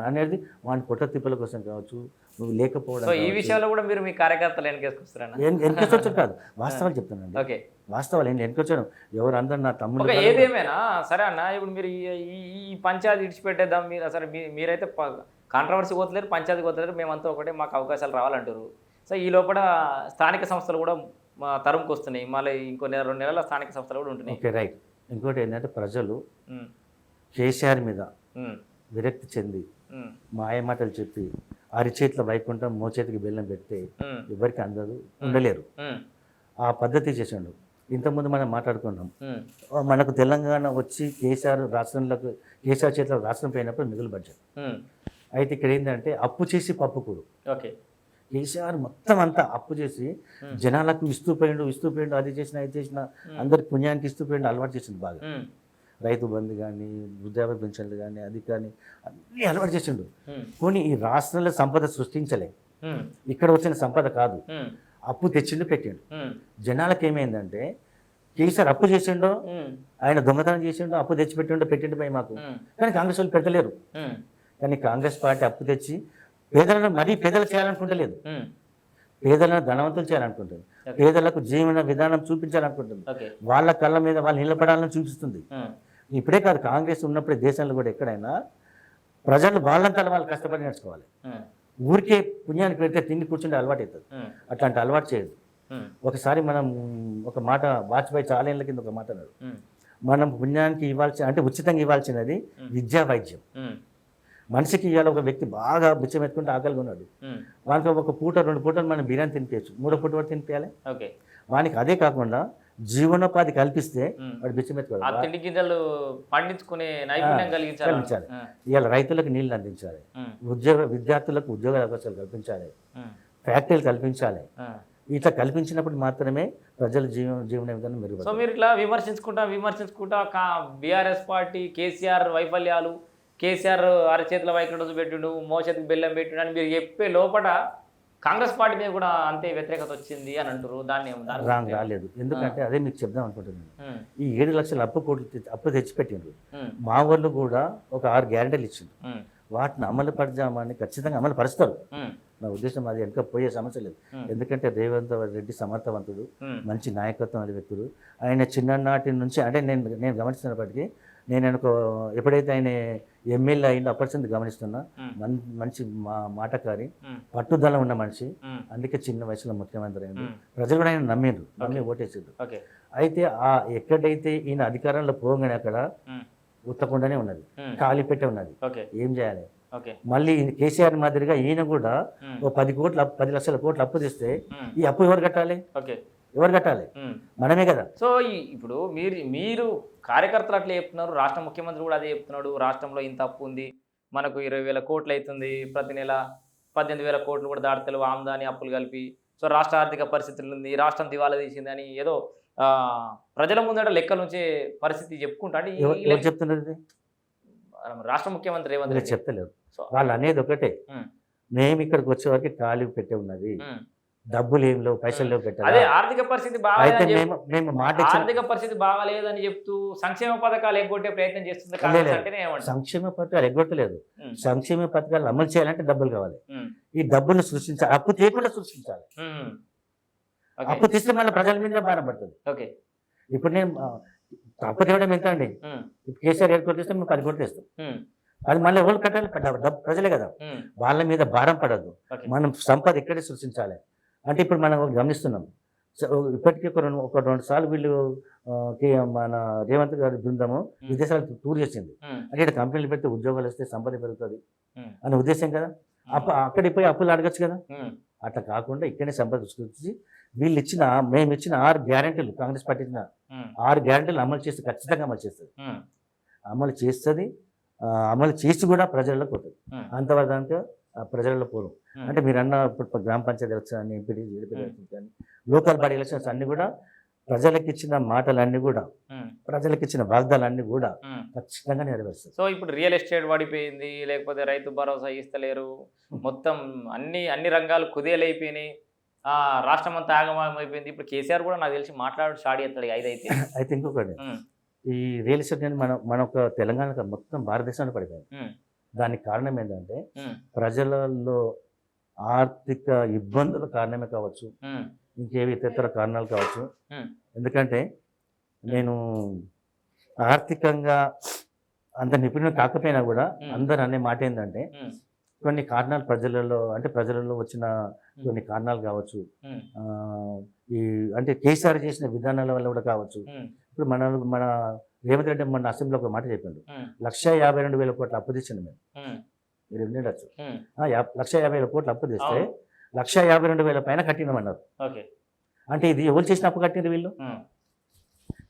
అనేది వాని పొట్ట తిప్పల కోసం కావచ్చు, నువ్వు లేకపోవడం. ఈ విషయంలో కూడా మీరు మీ కార్యకర్తలు వెనకేసుకొస్తారన్న? వెనకేసొచ్చు కాదు, వాస్తవాలు చెప్తానండి. ఓకే, వాస్తవాలు ఏంటి వెనకొచ్చాను. ఎవరు అందరు నా తమ్ముడు. ఏదేమైనా సరే అన్న, ఇప్పుడు మీరు ఈ పంచాయతీ విడిచిపెట్టేద్దాం, మీరు అసలు మీరైతే కాంట్రవర్సీ పోతలేరు, పంచాయతీ పోతలేరు, మేమంతా ఒకటే, మాకు అవకాశాలు రావాలంటారు. సో ఈ లోపల స్థానిక సంస్థలు కూడా తరుముకు వస్తున్నాయి, మళ్ళీ ఇంకో 2 నెలల స్థానిక సంస్థలు కూడా ఉంటున్నాయి. Okay, right. ఇంకోటి ఏంటంటే ప్రజలు కేసీఆర్ మీద విరక్తి చెంది మాయమాటలు చెప్పి అరిచేతుల వైకుంఠం మోచేతికి బెల్లం పెడితే ఎవరికి అందరూ ఉండలేరు. ఆ పద్ధతి చేసిండు. ఇంతకుముందు మనం మాట్లాడుకున్నాం, మనకు తెలంగాణ వచ్చి కేసీఆర్ చేతిలో రాష్ట్రం పోయినప్పుడు మిగులు బడ్జెట్. అయితే ఇక్కడ ఏంటంటే అప్పు చేసి పప్పుకూడు. ఓకే, కేసీఆర్ మొత్తం అంతా అప్పు చేసి జనాలకు ఇస్తూ పోయిండు, అది చేసిన ఇది చేసిన అందరికి పుణ్యానికి ఇస్తూ పోయిండు, అలవాటు చేసిండు బాగా. రైతు బంధు కానీ, వృద్ధాప్య పెన్షన్లు కానీ, అది కానీ అన్నీ అలవాటు చేసిండు. పోనీ ఈ రాష్ట్రంలో సంపద సృష్టించలే, ఇక్కడ వచ్చిన సంపద కాదు, అప్పు తెచ్చిండు పెట్టిండు. జనాలకు ఏమైందంటే కేసీఆర్ అప్పు చేసిండో, ఆయన దొంగతనం చేసిండో, అప్పు తెచ్చి పెట్టిండు పై మాకు. కానీ కాంగ్రెస్ వాళ్ళు పెట్టలేరు. కానీ కాంగ్రెస్ పార్టీ అప్పు తెచ్చి పేదలను మరీ పేదలు చేయాలనుకుంటలేదు, పేదలను ధనవంతులు చేయాలనుకుంటుంది, పేదలకు జీవన విధానం చూపించాలనుకుంటుంది, వాళ్ళ కళ్ళ మీద వాళ్ళు నిలబడాలని చూపిస్తుంది. ఇప్పుడే కాదు, కాంగ్రెస్ ఉన్నప్పుడే దేశంలో కూడా ఎక్కడైనా ప్రజలు వాళ్ళంతా వాళ్ళు కష్టపడి నేర్చుకోవాలి. ఊరికే పుణ్యానికి పెడితే తిండి కూర్చుంటే అలవాటు అవుతుంది, అట్లాంటి అలవాటు చేయదు. ఒకసారి మనం ఒక మాట, వాజ్పేయి చాలా ఏళ్ళ కింద ఒక మాట అన్నాడు, మనం పుణ్యానికి అంటే ఉచితంగా ఇవ్వాల్సినది విద్యా వైద్యం. మనిషికి ఇవాళ ఒక వ్యక్తి బాగా బిచ్చం ఎత్తుకుంటే ఆకలిగా ఉన్నాడు, వానికి ఒక పూట 2 పూటలు మనం బిర్యానీ తినిపించచ్చు, 3వ పూట కూడా తినిపించాలి. వానికి అదే కాకుండా జీవనోపాధి కల్పిస్తే వాడు బిచ్చం ఎత్తుకోవాలి, గింజలు పండించుకునే నైపుణ్యం కలిగించాలి. ఇవాళ రైతులకు నీళ్లు అందించాలి, విద్యార్థులకు ఉద్యోగ అవకాశాలు కల్పించాలి, ఫ్యాక్టరీలు కల్పించాలి. ఇట్లా కల్పించినప్పుడు మాత్రమే ప్రజల జీవన విధానం మెరుగుపడుతుంది. సో మీరు ఇట్లా విమర్శించుకుంటా బీఆర్ఎస్ పార్టీ కేసీఆర్ వైఫల్యాలు, కేసీఆర్ అరచేతుల వైకుంఠం పెట్టిండు, మోచేతికి బెల్లం పెట్టిండు అని మీరు చెప్పే లోపల కాంగ్రెస్ పార్టీ మీద కూడా అంతే వ్యతిరేకత వచ్చింది అని అంటారు. దాన్ని రాలేదు. ఎందుకంటే అదే మీకు చెప్దాం అనుకుంటున్నాను. ఈ 7 లక్షల అప్పు తెచ్చిపెట్టిండ్రు. మా వాళ్ళు కూడా ఒక 6 గ్యారెంటీలు ఇచ్చిండ్రు. వాటిని అమలు పరచామని ఖచ్చితంగా అమలు పరుస్తారు. నా ఉద్దేశం అది వెనక పోయే సమస్య లేదు. ఎందుకంటే రేవంత్ రెడ్డి సమర్థవంతుడు, మంచి నాయకత్వం అనే వ్యక్తుడు. ఆయన చిన్ననాటి నుంచి అంటే నేను గమనిస్తున్నప్పటికీ, నేను ఎప్పుడైతే ఆయన ఎమ్మెల్యే అయిందో అప్పటి గమనిస్తున్నా, మంచి మాటకారి, పట్టుదల ఉన్న మనిషి. అందుకే చిన్న వయసులో ముఖ్యమంత్రి అయింది. ప్రజలు కూడా ఆయన నమ్మి ఓటేసారు. అయితే ఎక్కడైతే ఈయన అధికారంలో పోగానే అక్కడ ఉత్తకుండానే ఉన్నది, ఖాళీ పెట్టే ఉన్నది. ఏం చేయాలి? మళ్ళీ కేసీఆర్ మాదిరిగా ఈయన కూడా ఓ 10 లక్షల కోట్లు అప్పు తెస్తే ఈ అప్పు ఎవరు కట్టాలి? మనమే కదా. సో ఇప్పుడు మీరు కార్యకర్తలు అట్లా చెప్తున్నారు, రాష్ట్ర ముఖ్యమంత్రి కూడా అదే చెప్తున్నాడు, రాష్ట్రంలో ఇంత అప్పు ఉంది, మనకు 20,000 కోట్లు అవుతుంది, ప్రతి నెల 18,000 కోట్లు కూడా దాడతలు ఆమ్దాని అప్పులు కలిపి. సో రాష్ట్ర ఆర్థిక పరిస్థితులు ఉంది, రాష్ట్రం దివాలా తీసింది అని ఏదో ప్రజల ముందట లెక్కల నుంచే పరిస్థితి చెప్పుకుంటా అంటే చెప్తున్నది రాష్ట్ర ముఖ్యమంత్రి రేవంత్ రెడ్డి చెప్తలేరు. వాళ్ళు అనేది ఒకటే, మేము ఇక్కడికి వచ్చే వరకు ఖాళీ పెట్టే ఉన్నది, డబ్బులు ఏం లేవు, పైసలు లేవు పెట్టాలి. అదే ఆర్థిక పరిస్థితి ఆర్థిక పరిస్థితి బాగాలేదని చెప్తూ సంక్షేమ పథకాలు ఎగ్గొట్టే ప్రయత్నం చేస్తుంది. సంక్షేమ పథకాలు ఎగ్గొట్టలేదు, సంక్షేమ పథకాలు అమలు చేయాలంటే డబ్బులు కావాలి. ఈ డబ్బులు సృష్టించాలి, అప్పు చేయకుండా సృష్టించాలి. అప్పు తీస్తే మళ్ళీ ప్రజల మీద భారం పడుతుంది. ఇప్పుడు నేను అప్పు తేవడం ఎంత అండి? కేసీఆర్ 7 కోట్లు ఇస్తే మేము 10 కోట్లు ఇస్తాం. అది మళ్ళీ ఎవరు కట్టాలి? ప్రజలే కదా. వాళ్ళ మీద భారం పడద్దు. మనం సంపద ఇక్కడే సృష్టించాలి. అంటే ఇప్పుడు మనం గమనిస్తున్నాం, ఇప్పటికీ ఒక 2 సార్లు వీళ్ళు మన రేవంత్ గారి బృందము విదేశాలకు టూర్ చేసింది. అంటే ఇక్కడ కంపెనీలు పెడితే ఉద్యోగాలు వస్తే సంపద పెరుగుతుంది అనే ఉద్దేశం కదా. అక్కడికి పోయి అప్పులు అడగచ్చు కదా. అట్లా కాకుండా ఇక్కడనే సంపద సృష్టించి మేము ఇచ్చిన 6 గ్యారెంటీలు, కాంగ్రెస్ పార్టీ ఇచ్చిన ఉమ్, 6 గ్యారెంటీలు అమలు చేస్తే ఖచ్చితంగా అమలు చేస్తుంది. ఉమ్, అమలు చేస్తుంది. అమలు చేసి కూడా ప్రజల్లో పోతుంది. ఉమ్, అంతవరకు అంటే ప్రజల్లో పోరు. ఉమ్, అంటే మీరు అన్న ఇప్పుడు గ్రామ పంచాయతీ ఎలక్షన్ కానీ, ఎంపీటీ ఎలక్షన్ కానీ, లోకల్ బాడీ ఎలక్షన్స్ అన్నీ కూడా ప్రజలకు ఇచ్చిన మాటలన్నీ కూడా, ఉమ్, ప్రజలకు ఇచ్చిన వాగ్దానాలన్నీ కూడా ఉమ్. ఖచ్చితంగా నెరవేరుస్తుంది. సో ఇప్పుడు రియల్ ఎస్టేట్ పడిపోయింది, లేకపోతే రైతు భరోసా ఇస్తలేరు, మొత్తం అన్ని రంగాలు కుదేలైపోయినాయి, రాష్ట్రం అంతా ఆగమాగం అయిపోయింది. ఇప్పుడు కేసీఆర్ కూడా నాకు తెలిసి మాట్లాడు స్టార్ట్ చేస్తాడు 5 అయితే. అయితే ఇంకొకటి, ఉమ్, ఈ రియల్ ఎస్టేట్ అనేది మన ఒక తెలంగాణ మొత్తం భారతదేశానికి పడిపోయింది. ఉమ్, దానికి కారణం ఏంటంటే ఉమ్, ప్రజలలో ఆర్థిక ఇబ్బందుల కారణమే కావచ్చు, ఉమ్, ఇంకేవి ఇతర కారణాలు కావచ్చు. ఉమ్, ఎందుకంటే నేను ఆర్థికంగా అంత నిపుణులు కాకపోయినా కూడా అందరు అనే మాట ఏంటంటే ఉమ్, కొన్ని కారణాలు ప్రజలలో వచ్చిన కొన్ని కారణాలు కావచ్చు. ఉమ్, ఈ అంటే కేసీఆర్ చేసిన విధానాల వల్ల కూడా కావచ్చు. ఉమ్, ఇప్పుడు మన రేవంత్ రెడ్డి మన అసెంబ్లీలో ఒక మాట చెప్పిండు, ఉమ్, 1,52,000 కోట్ల అప్పు తెచ్చిండు మేము. ఉమ్, మీరు వినడచ్చు. ఉమ్. 1,50,000 కోట్ల అప్పు తెస్తే అవును. 1,52,000 పైన కట్టినామన్నారు. ఓకే. అంటే ఇది ఎవరు చేసిన అప్పు కట్టినారు? వీళ్ళు ఉమ్,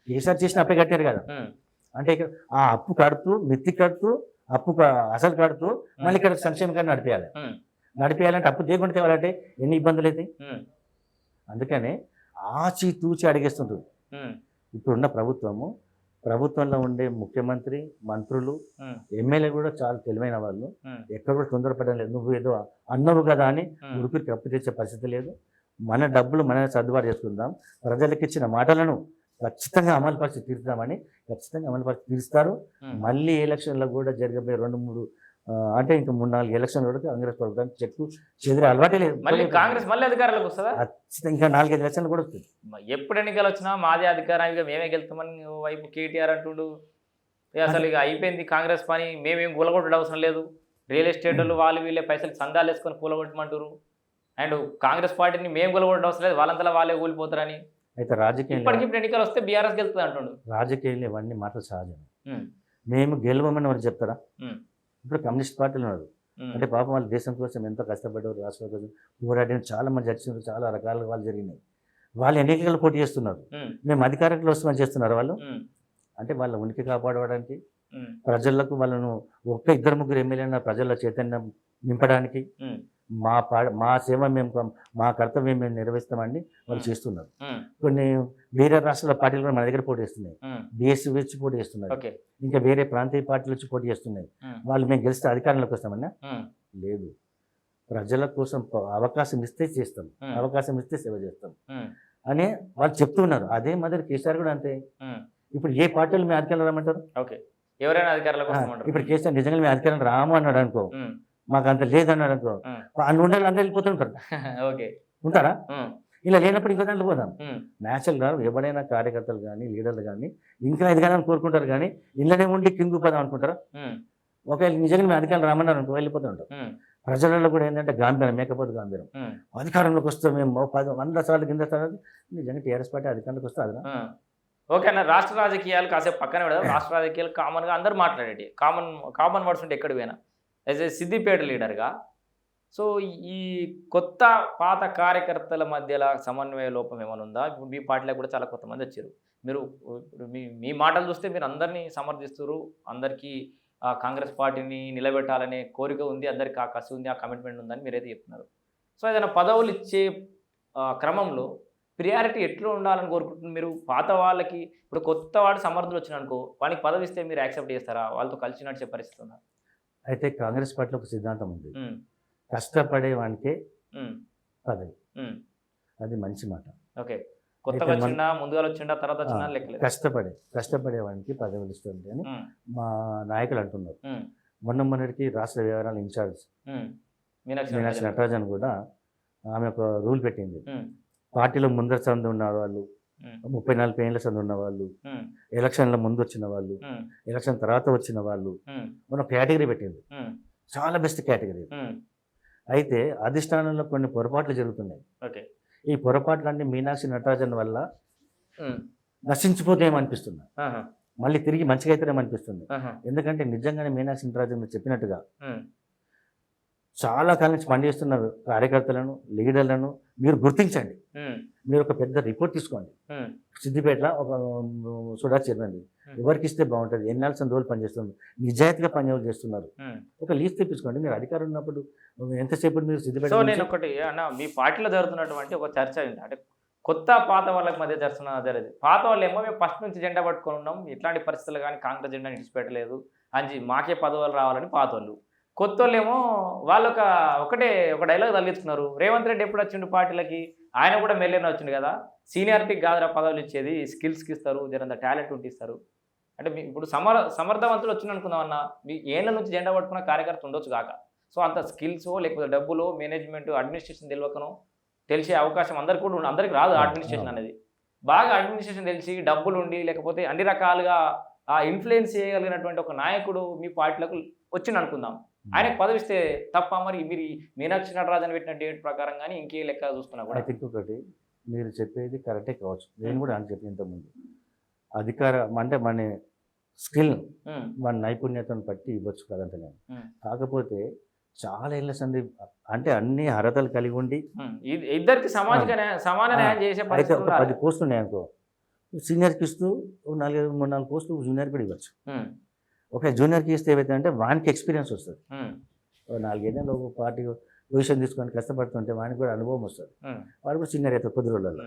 కేసీఆర్ చేసిన అప్పే కట్టారు కదా. ఉమ్, అంటే ఇక్కడ ఆ అప్పు కడుతూ, మిత్తి కడుతూ, అసలు కడుతూ మళ్ళీ ఇక్కడ సంక్షేమ కార్డు నడిపేయాలి. ఉమ్, నడిపేయాలంటే అప్పు చేయకుండా తేవాలంటే ఎన్ని ఇబ్బందులు అవుతాయి. ఉమ్, అందుకనే ఆచితూచి అడిగేస్తుంటుంది ఉమ్, ఇప్పుడున్న ప్రభుత్వంలో ఉండే ముఖ్యమంత్రి, మంత్రులు, ఉమ్, ఎమ్మెల్యే కూడా చాలా తెలివైన వాళ్ళు. ఉమ్, ఎక్కడ కూడా తొందరపడడం లేదు. నువ్వు ఏదో అన్నవు కదా అని ఉమ్, ఉరిపిరికి అప్పు తెచ్చే పరిస్థితి లేదు. మన డబ్బులు మనమే సర్దుబాటు చేసుకుందాం. ప్రజలకు ఇచ్చిన మాటలను ఖచ్చితంగా అమలుపరిచి తీరుతామని, ఖచ్చితంగా అమలుపరిచి తీరుస్తారు. ఉమ్. మళ్ళీ ఎలక్షన్లో కూడా జరగబోయే 2-3 అంటే ఇంకా 3-4 ఎలక్షన్ల వరకు కాంగ్రెస్ ప్రభుత్వానికి చెక్కు చెదిరే అలవాటే లేదు. మళ్ళీ కాంగ్రెస్ మళ్ళీ అధికారంలోకి వస్తుందా? ఖచ్చితంగా ఇంకా 4-5 ఎలక్షన్లు కూడా వస్తుంది. ఎప్పుడు ఎన్నికలు వచ్చినా మాదే అధికారం, ఇక మేమే గెలుస్తామని వైపు కేటీఆర్ అంటుండు. అసలు ఇక అయిపోయింది కాంగ్రెస్ పని, మేమేం కూలగొట్టడం అవసరం లేదు, రియల్ ఎస్టేట్ వాళ్ళు వీళ్ళే పైసలు చందాలు వేసుకొని కూలగొట్టమంటారు. అండ్ కాంగ్రెస్ పార్టీని మేము కూలగొట్టడం అవసరం లేదు, వాళ్ళంతా వాళ్ళే కూలిపోతారని. అయితే రాజకీయం ఇప్పటికిప్పుడు ఎన్నికలు వస్తే బీఆర్ఎస్ గెలుస్తుంది అంటుండు. రాజకీయాలు ఇవన్నీ మాటలు సహజం. ఉమ్, మేము గెలవమని వాళ్ళు చెప్తారా? ఉమ్, ఇప్పుడు కమ్యూనిస్ట్ పార్టీలు ఉన్నారు. ఉమ్, అంటే పాపం వాళ్ళు దేశం కోసం ఎంతో కష్టపడ్డారు, రాష్ట్రం కోసం పోరాడిన చాలా మంది చచ్చినారు, చాలా రకాల వాళ్ళు జరిగినాయి. వాళ్ళు ఎన్నికలు పోటీ చేస్తున్నారు, ఉమ్, మేము అధికారంలో వస్తామని చేస్తున్నారు వాళ్ళు. ఉమ్, అంటే వాళ్ళ ఉనికి కాపాడడానికి, ఉమ్, ప్రజలకు వాళ్ళను 1-2-3 ఎమ్మెల్యేల ప్రజల చైతన్యం నింపడానికి, ఉమ్, మా సేవ మా కర్తవ్యం మేము నిర్వహిస్తామని వాళ్ళు చేస్తున్నారు. ఉమ్, కొన్ని వేరే రాష్ట్రాల పార్టీలు కూడా మన దగ్గర పోటీ చేస్తున్నాయి. ఉమ్, బీఎస్సీ వచ్చి పోటీ చేస్తున్నారు. ఓకే. ఇంకా వేరే ప్రాంతీయ పార్టీలు వచ్చి పోటీ చేస్తున్నాయి. ఉమ్, వాళ్ళు మేము గెలిస్తే అధికారంలోకి వస్తామన్నా ఉమ్, లేదు. ప్రజల కోసం అవకాశం ఇస్తే చేస్తాం, ఉమ్, అవకాశం ఇస్తే సేవ చేస్తాం ఉమ్, అని వాళ్ళు చెప్తున్నారు. అదే మాదిరి కేసీఆర్ కూడా అంతే. ఉమ్, ఇప్పుడు ఏ పార్టీలు మేము అధికారంలో రామంటారు? ఓకే. ఎవరైనా అధికారంలోకి వస్తామంటారు. ఇప్పుడు కేసీఆర్ నిజంగా మేము అధికారం రాము అన్నాడు అనుకో, ఉమ్, మాకు అంత లేదన్నాడు అనుకో, ఉమ్, అన్ని ఉండాలి అందరూ వెళ్ళిపోతుంటారు. ఓకే. ఉంటారా? ఉమ్, ఇలా లేనప్పుడు ఇంకో దాంట్లో పోదాం. ఉమ్, న్యాచురల్గా ఎవరైనా కార్యకర్తలు కానీ, లీడర్లు కానీ ఇంకా ఎదగాలని కోరుకుంటారు, కానీ ఇళ్ళనే ఉండి కిందికి పోదాం అనుకుంటారా? ఉమ్, ఒకవేళ నిజంగా మేము అధికారం రామన్నారు అనుకో వెళ్ళిపోతూ ఉంటాం. ఉమ్, ప్రజలలో కూడా ఏంటంటే గాంభీరం, మేకపోతే గాంభీరం. ఉమ్, అధికారంలోకి వస్తాం మేము 100 సార్లు కింద సార్లు నిజంగా టీఆర్ఎస్ పార్టీ అధికారంలోకి వస్తే అదిరా. ఉమ్. ఓకే అన్న, రాష్ట్ర రాజకీయాలు కాసేపు పక్కన పెడదాం. రాష్ట్ర రాజకీయాలు కామన్గా అందరూ మాట్లాడేటి కామన్ వర్డ్స్ ఉంటే ఎక్కడికి పోయినా. యాజ్ ఏ సిద్దిపేట లీడర్గా, సో ఈ కొత్త పాత కార్యకర్తల మధ్యలో సమన్వయ లోపం ఏమైనా ఉందా? ఇప్పుడు మీ పార్టీలో కూడా చాలా కొంతమంది వచ్చారు. మీరు ఇప్పుడు మీ మాటలు చూస్తే మీరు అందరినీ సమర్థిస్తారు, అందరికీ కాంగ్రెస్ పార్టీని నిలబెట్టాలనే కోరిక ఉంది, అందరికీ ఆ కసి ఉంది, ఆ కమిట్మెంట్ ఉందని మీరైతే చెప్తున్నారు. సో ఏదైనా పదవులు ఇచ్చే క్రమంలో ప్రియారిటీ ఎట్లా ఉండాలని కోరుకుంటున్నారు మీరు? పాత వాళ్ళకి ఇప్పుడు కొత్త వాడు సమర్థులు వచ్చిననుకో, వానికి పదవి ఇస్తే మీరు యాక్సెప్ట్ చేస్తారా? వాళ్ళతో కలిసి నడిచే పరిస్థితి ఉందా? అయితే కాంగ్రెస్ పార్టీలో ఒక సిద్ధాంతం ఉంది, ఉమ్, కష్టపడే వానికే ఉమ్, పదవి. ఉమ్, అది మంచి మాట. ఓకే. కొత్తగా వచ్చిండా, ముందుగా వచ్చిండా, తర్వాత వచ్చిందా లెక్కలేదు. కష్టపడే వానికి పదవులు ఇస్తుంది అని ఉమ్, మా నాయకులు అంటున్నారు. ఉమ్, మొన్నటికి రాష్ట్ర వ్యవహారాల ఇన్ఛార్జ్ ఉమ్, మీనాక్షి మీనాక్షి నటరాజన్ కూడా ఆమె ఒక రూల్ పెట్టింది. ఉమ్, పార్టీలో ముందర సందు ఉన్న వాళ్ళు, ఉమ్, 34 ఏళ్ళ సందు ఉన్న వాళ్ళు, ఉమ్, ఎలక్షన్ల ముందు వచ్చిన వాళ్ళు, ఉమ్, ఎలక్షన్ తర్వాత వచ్చిన వాళ్ళు, ఉమ్, మన కేటగిరీ పెట్టింది. ఉమ్, చాలా బెస్ట్ కేటగిరీ. ఉమ్, అయితే అధిష్టానంలో కొన్ని పొరపాట్లు జరుగుతున్నాయి. ఓకే. ఈ పొరపాట్లన్నీ మీనాక్షి నటరాజన్ వల్ల ఉమ్, నశించిపోతాయేమనిపిస్తుంది, ఆహా, మళ్ళీ తిరిగి మంచిగా అయితేనేమనిపిస్తుంది. ఆహా, ఎందుకంటే నిజంగానే మీనాక్షి నటరాజన్ చెప్పినట్టుగా ఉమ్, చాలా కాలం నుంచి పనిచేస్తున్న కార్యకర్తలను లీడర్లను మీరు గుర్తించండి. మీరు ఒక పెద్ద రిపోర్ట్ తీసుకోండి. సిద్దిపేటలో ఒక సుడా చైర్మన్ ఎవరికి ఇస్తే బాగుంటుంది, ఎన్నాల్సిన రోజులు పనిచేస్తున్నారు, నిజాయితీగా పని చేస్తున్నారు, ఒక లీస్ట్ తెప్పించుకోండి. మీరు అధికారం ఉన్నప్పుడు ఎంతసేపు మీరు సిద్దిపేట సో నేను ఒకటి అన్న, మీ పార్టీలో జరుగుతున్నటువంటి ఒక చర్చ ఏంటి అంటే కొత్త పాత వాళ్ళకి మధ్య జరిగింది. పాత వాళ్ళు ఏమో మేము ఫస్ట్ నుంచి జెండా పట్టుకొని ఉన్నాం, ఇట్లాంటి పరిస్థితులు కానీ కాంగ్రెస్ జెండా విడిచిపెట్టలేదు అని మాకే పదవులు రావాలని పాత వాళ్ళు. కొత్త వాళ్ళు ఏమో వాళ్ళు ఒక డైలాగ్ తగిలించుకున్నారు. రేవంత్ రెడ్డి ఎప్పుడు వచ్చిండు పార్టీలకి, ఆయన కూడా మెల్లెన వచ్చిండు కదా, సీనియారిటీకి కాదురా పదవులు ఇచ్చేది, స్కిల్స్కి ఇస్తారు, జరంత టాలెంట్ ఉంటే ఇస్తారు అంటే. ఇప్పుడు సమర్థవంతులు వచ్చింది అనుకుందాం అన్న, మీ ఏళ్ళ నుంచి జెండా పట్టుకున్న కార్యకర్త ఉండొచ్చు కాక, సో అంత స్కిల్స్ లేకపోతే డబ్బులు మేనేజ్మెంట్ అడ్మినిస్ట్రేషన్ తెలియకను తెలిసే అవకాశం అందరికి కూడా అందరికి రాదు. అడ్మినిస్ట్రేషన్ అనేది బాగా అడ్మినిస్ట్రేషన్ తెలిసి డబ్బులు ఉండి లేకపోతే అన్ని రకాలుగా ఇన్ఫ్లుయెన్స్ చేయగలిగినటువంటి ఒక నాయకుడు మీ పార్టీలకు వచ్చింది అనుకుందాం, ఆయనకు పదవి ఇస్తే తప్ప? మరి మీరు మీనాక్షి నటరాజన్ పెట్టిన డేట్ ప్రకారం కానీ ఇంకే లెక్క చూస్తున్నా కూడా ఇంకొకటి మీరు చెప్పేది కరెక్టే కావచ్చు, నేను కూడా అని చెప్పిన ఇంతకుముందు అధికారం అంటే మన స్కిల్ మన నైపుణ్యతను బట్టి ఇవ్వచ్చు కదంటే నేను. కాకపోతే చాలా ఏళ్ళ సంది అంటే అన్ని అర్హతలు కలిగి ఉండి ఇద్దరికి సమాన న్యాయం చేసే అయితే ఒక 10 పోస్టులు ఉన్నాయనుకో, సీనియర్కి ఇస్తూ 3-4 పోస్టులు జూనియర్ కూడా ఇవ్వచ్చు. ఒక జూనియర్కి ఇస్తే ఏవైతే అంటే వానికి ఎక్స్పీరియన్స్ వస్తుంది, 4 ఏళ్ళలో ఒక పార్టీ పొజిషన్ తీసుకొని కష్టపడుతుంటే వానికి కూడా అనుభవం వస్తుంది, వాడు కూడా సీనియర్ అవుతారు కొద్ది రోజులలో.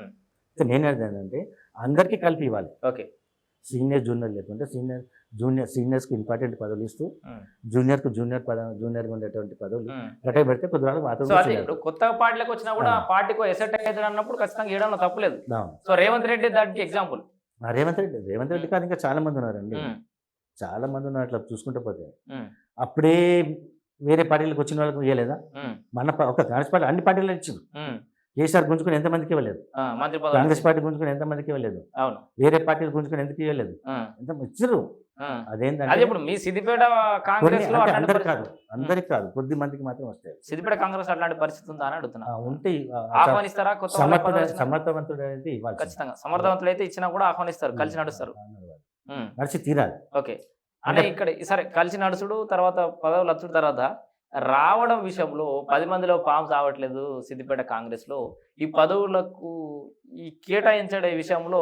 నేను ఏంటంటే అందరికీ కలిపి ఇవ్వాలి. ఓకే, సీనియర్ జూనియర్ లేకుంటే సీనియర్స్కి ఇంపార్టెంట్ పదవులు ఇస్తూ జూనియర్కు జూనియర్గా ఉండేటువంటి పదవులు గట్ట పెడితే కొద్ది రోజులు మాత్రం. కొత్త పార్టీలకు వచ్చినా కూడా పార్టీకి ఎసెట్ అవుతుంది అన్నప్పుడు ఖచ్చితంగా చేయడంలో తప్పలేదు. సో రేవంత్ రెడ్డి దానికి ఎగ్జాంపుల్. రేవంత్ రెడ్డి కాదు, ఇంకా చాలా మంది ఉన్నారండి, చాలా మంది ఉన్నారు. అట్లా చూసుకుంటే పోతే అప్పుడే వేరే పార్టీలకు వచ్చిన వాళ్ళకి ఇవ్వలేదా? మన ఒక కాంగ్రెస్ పార్టీ అన్ని పార్టీలు ఇచ్చింది. కేసీఆర్ గుంజుకుని ఎంతమందికి ఇవ్వలేదు, కాంగ్రెస్ పార్టీ గుంజుకుని ఎంతమందికి ఇవ్వలేదు, వేరే పార్టీలు గుంజుకుని ఎందుకు ఇవ్వలేదు, ఎంత ఇచ్చారు. అదేంటంటే ఇప్పుడు మీ సిద్దిపేట కాంగ్రెస్ లో అందరికి కాదు, కొద్ది మందికి మాత్రం వస్తాయి. సిద్దిపేట కాంగ్రెస్ అట్లాంటి పరిస్థితి ఉందా అని అడుగుతున్నా. ఉంటే ఆహ్వానిస్తారా? సమర్థవంతుడు అయితే ఇవ్వాలి, ఖచ్చితంగా సమర్థవంతులు అయితే ఇచ్చినా కూడా ఆహ్వానిస్తారు, కలిసి నడుస్తారు, నడిచి తీరాలి. ఓకే అంటే ఇక్కడ సరే కలిసి నడుచుడు తర్వాత పదవులు వచ్చుడు తర్వాత రావడం విషయంలో 10 మందిలో పాము రావట్లేదు సిద్దిపేట కాంగ్రెస్ లో. ఈ పదవులకు ఈ కేటాయించే విషయంలో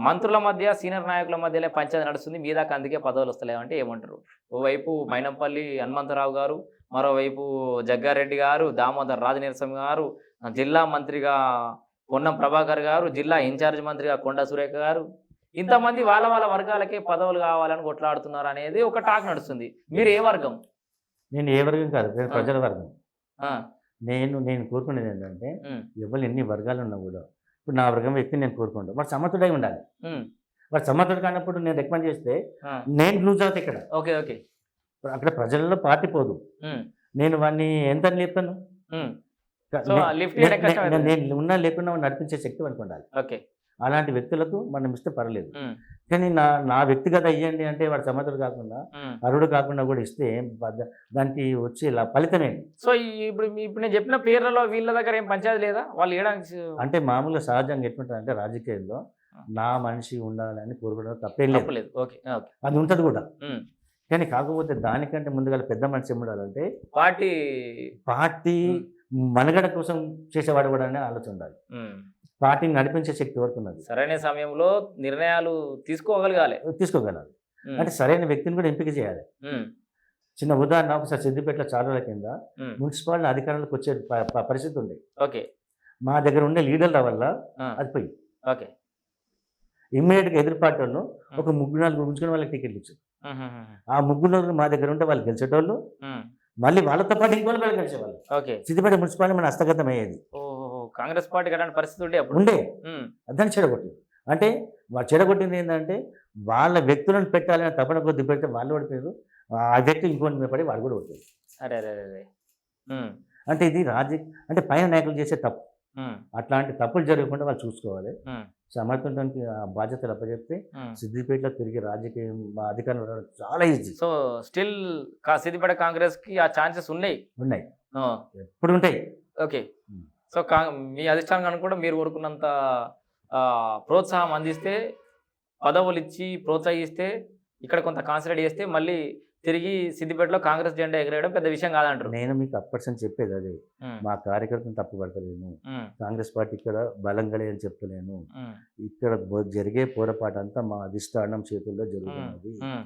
మంత్రుల మధ్య సీనియర్ నాయకుల మధ్యనే పంచాయతీ నడుస్తుంది, మీ దాకా అందుకే పదవులు వస్తలేవు అంటే ఏమంటారు? ఓవైపు మైనంపల్లి హనుమంతరావు గారు, మరోవైపు జగ్గారెడ్డి గారు, దామోదర్ రాజనరసింహ గారు, జిల్లా మంత్రిగా పొన్నం ప్రభాకర్ గారు, జిల్లా ఇన్ఛార్జ్ మంత్రిగా కొండా సురేఖ గారు, ఇంతమంది వాళ్ళ వర్గాలకే పదవులు కావాలని కొట్లాడుతున్నారు అనేది ఒక టాక్ నడుస్తుంది. మీరు ఏ వర్గం? నేను ఏ వర్గం కాదు, ప్రజల వర్గం. నేను కోరుకునేది ఏంటంటే ఎవరు ఎన్ని వర్గాలు ఉన్నా కూడా ఇప్పుడు నా వర్గం వ్యక్తిని నేను కోరుకుంటాను, వాడు సమర్థుడై ఉండాలి. వాడు సమర్థుడు కానప్పుడు నేను రికమెండ్ చేస్తే నేను లూజ్ అవుతాయి ఇక్కడ. ఓకే ఓకే, అక్కడ ప్రజలలో పార్టీ పోదు. నేను వాడిని ఎంత లేపుతాను, నేను ఉన్నా లేకుండా నడిపించే శక్తి వాడికి ఉండాలి. ఓకే, అలాంటి వ్యక్తులకు మనం ఇస్తే పర్లేదు. కానీ నా వ్యక్తిగత ఇవ్వండి అంటే వాడు సమర్థుడు కాకుండా అరుడు కాకుండా కూడా ఇస్తే దానికి వచ్చే ఫలితం ఏంటి? సో ఇప్పుడు నేను చెప్పిన పేర్లలో వీళ్ళ దగ్గర ఏం పంచాయతీ లేదా? వాళ్ళు ఏడానికి అంటే మామూలుగా సహజంగా ఎట్లుంటుంది అంటే రాజకీయాల్లో నా మనిషి ఉండాలని కోరుకోవడం తప్పేం లేదు, అది ఉంటుంది కూడా. కానీ కాకపోతే దానికంటే ముందుగా పెద్ద మనిషి ఉండాలంటే పార్టీ మనుగడ కోసం చేసేవాడు కూడా అనే ఆలోచన ఉండాలి. పార్టీని నడిపించే శక్తి వరకు ఉన్నది. సరైన సమయంలో నిర్ణయాలు తీసుకోగలగాలి. అంటే సరైన వ్యక్తిని కూడా ఎంపిక చేయాలి. చిన్న ఉదాహరణ, ఒకసారి సిద్దిపేటలో చాలా రోజుల కింద మున్సిపాలిటీ అధికారులకు వచ్చే పరిస్థితి ఉంది. ఓకే, మా దగ్గర ఉండే లీడర్ల వల్ల అది పోయి ఇమ్మీడియట్గా ఎదురు పార్టీ వాళ్ళు ఒక 3-4 ఉంచుకుని వాళ్ళకి టికెట్లు ఇచ్చారు. ఆ 3 మా దగ్గర ఉంటే వాళ్ళు గెలిచేటోళ్ళు, మళ్ళీ వాళ్ళతో పాటు ఇంకోళ్ళు కూడా గెలిచేవాళ్ళు. సిద్దిపేట మున్సిపాలిటీ మన హస్తగతం అయ్యేది. కాంగ్రెస్ పార్టీ అలాంటి పరిస్థితి ఉండే దాన్ని చెడగొట్టింది. అంటే వాళ్ళు చెడగొట్టింది ఏంటంటే వాళ్ళ వ్యక్తులను పెట్టాలని తపన కొద్ది పెడితే వాళ్ళు ఓడిపోయారు, ఆ వ్యక్తి ఇంకోటి మీద పడి వాడు కూడా ఓడిపోయారు. అంటే ఇది అంటే పైన నాయకులు చేసే తప్పు. అట్లాంటి తప్పులు జరగకుండా వాళ్ళు చూసుకోవాలి. సమర్థించడానికి బాధ్యతలు అప్పచెప్తే సిద్దిపేటలో తిరిగి రాజకీయం అధికారులు చాలా easy. So still Siddipet Congress కి ఆ ఛాన్సెస్ ఉన్నాయి, ఎప్పుడు ఉంటాయి. ఓకే, సో మీ అధిష్టానం కూడా మీరు కోరుకున్నంత ప్రోత్సాహం అందిస్తే, పదవులు ఇచ్చి ప్రోత్సహిస్తే, ఇక్కడ కొంత కాన్సన్ట్రేట్ చేస్తే మళ్ళీ తిరిగి సిద్దిపేటలో కాంగ్రెస్ జెండా ఎగరేయడం పెద్ద విషయం కాదంటారు. నేను మీకు అప్పటిసని చెప్పేది అదే. ఉమ్, మా కార్యకర్తను తప్పు పడతలేను, ఉమ్, కాంగ్రెస్ పార్టీ ఇక్కడ బలం గలే అని చెప్పలేను. ఉమ్, ఇక్కడ జరిగే పోరాటం అంతా మా అధిష్టానం చేతుల్లో ఉమ్, జరుగుతున్నది, ఉమ్,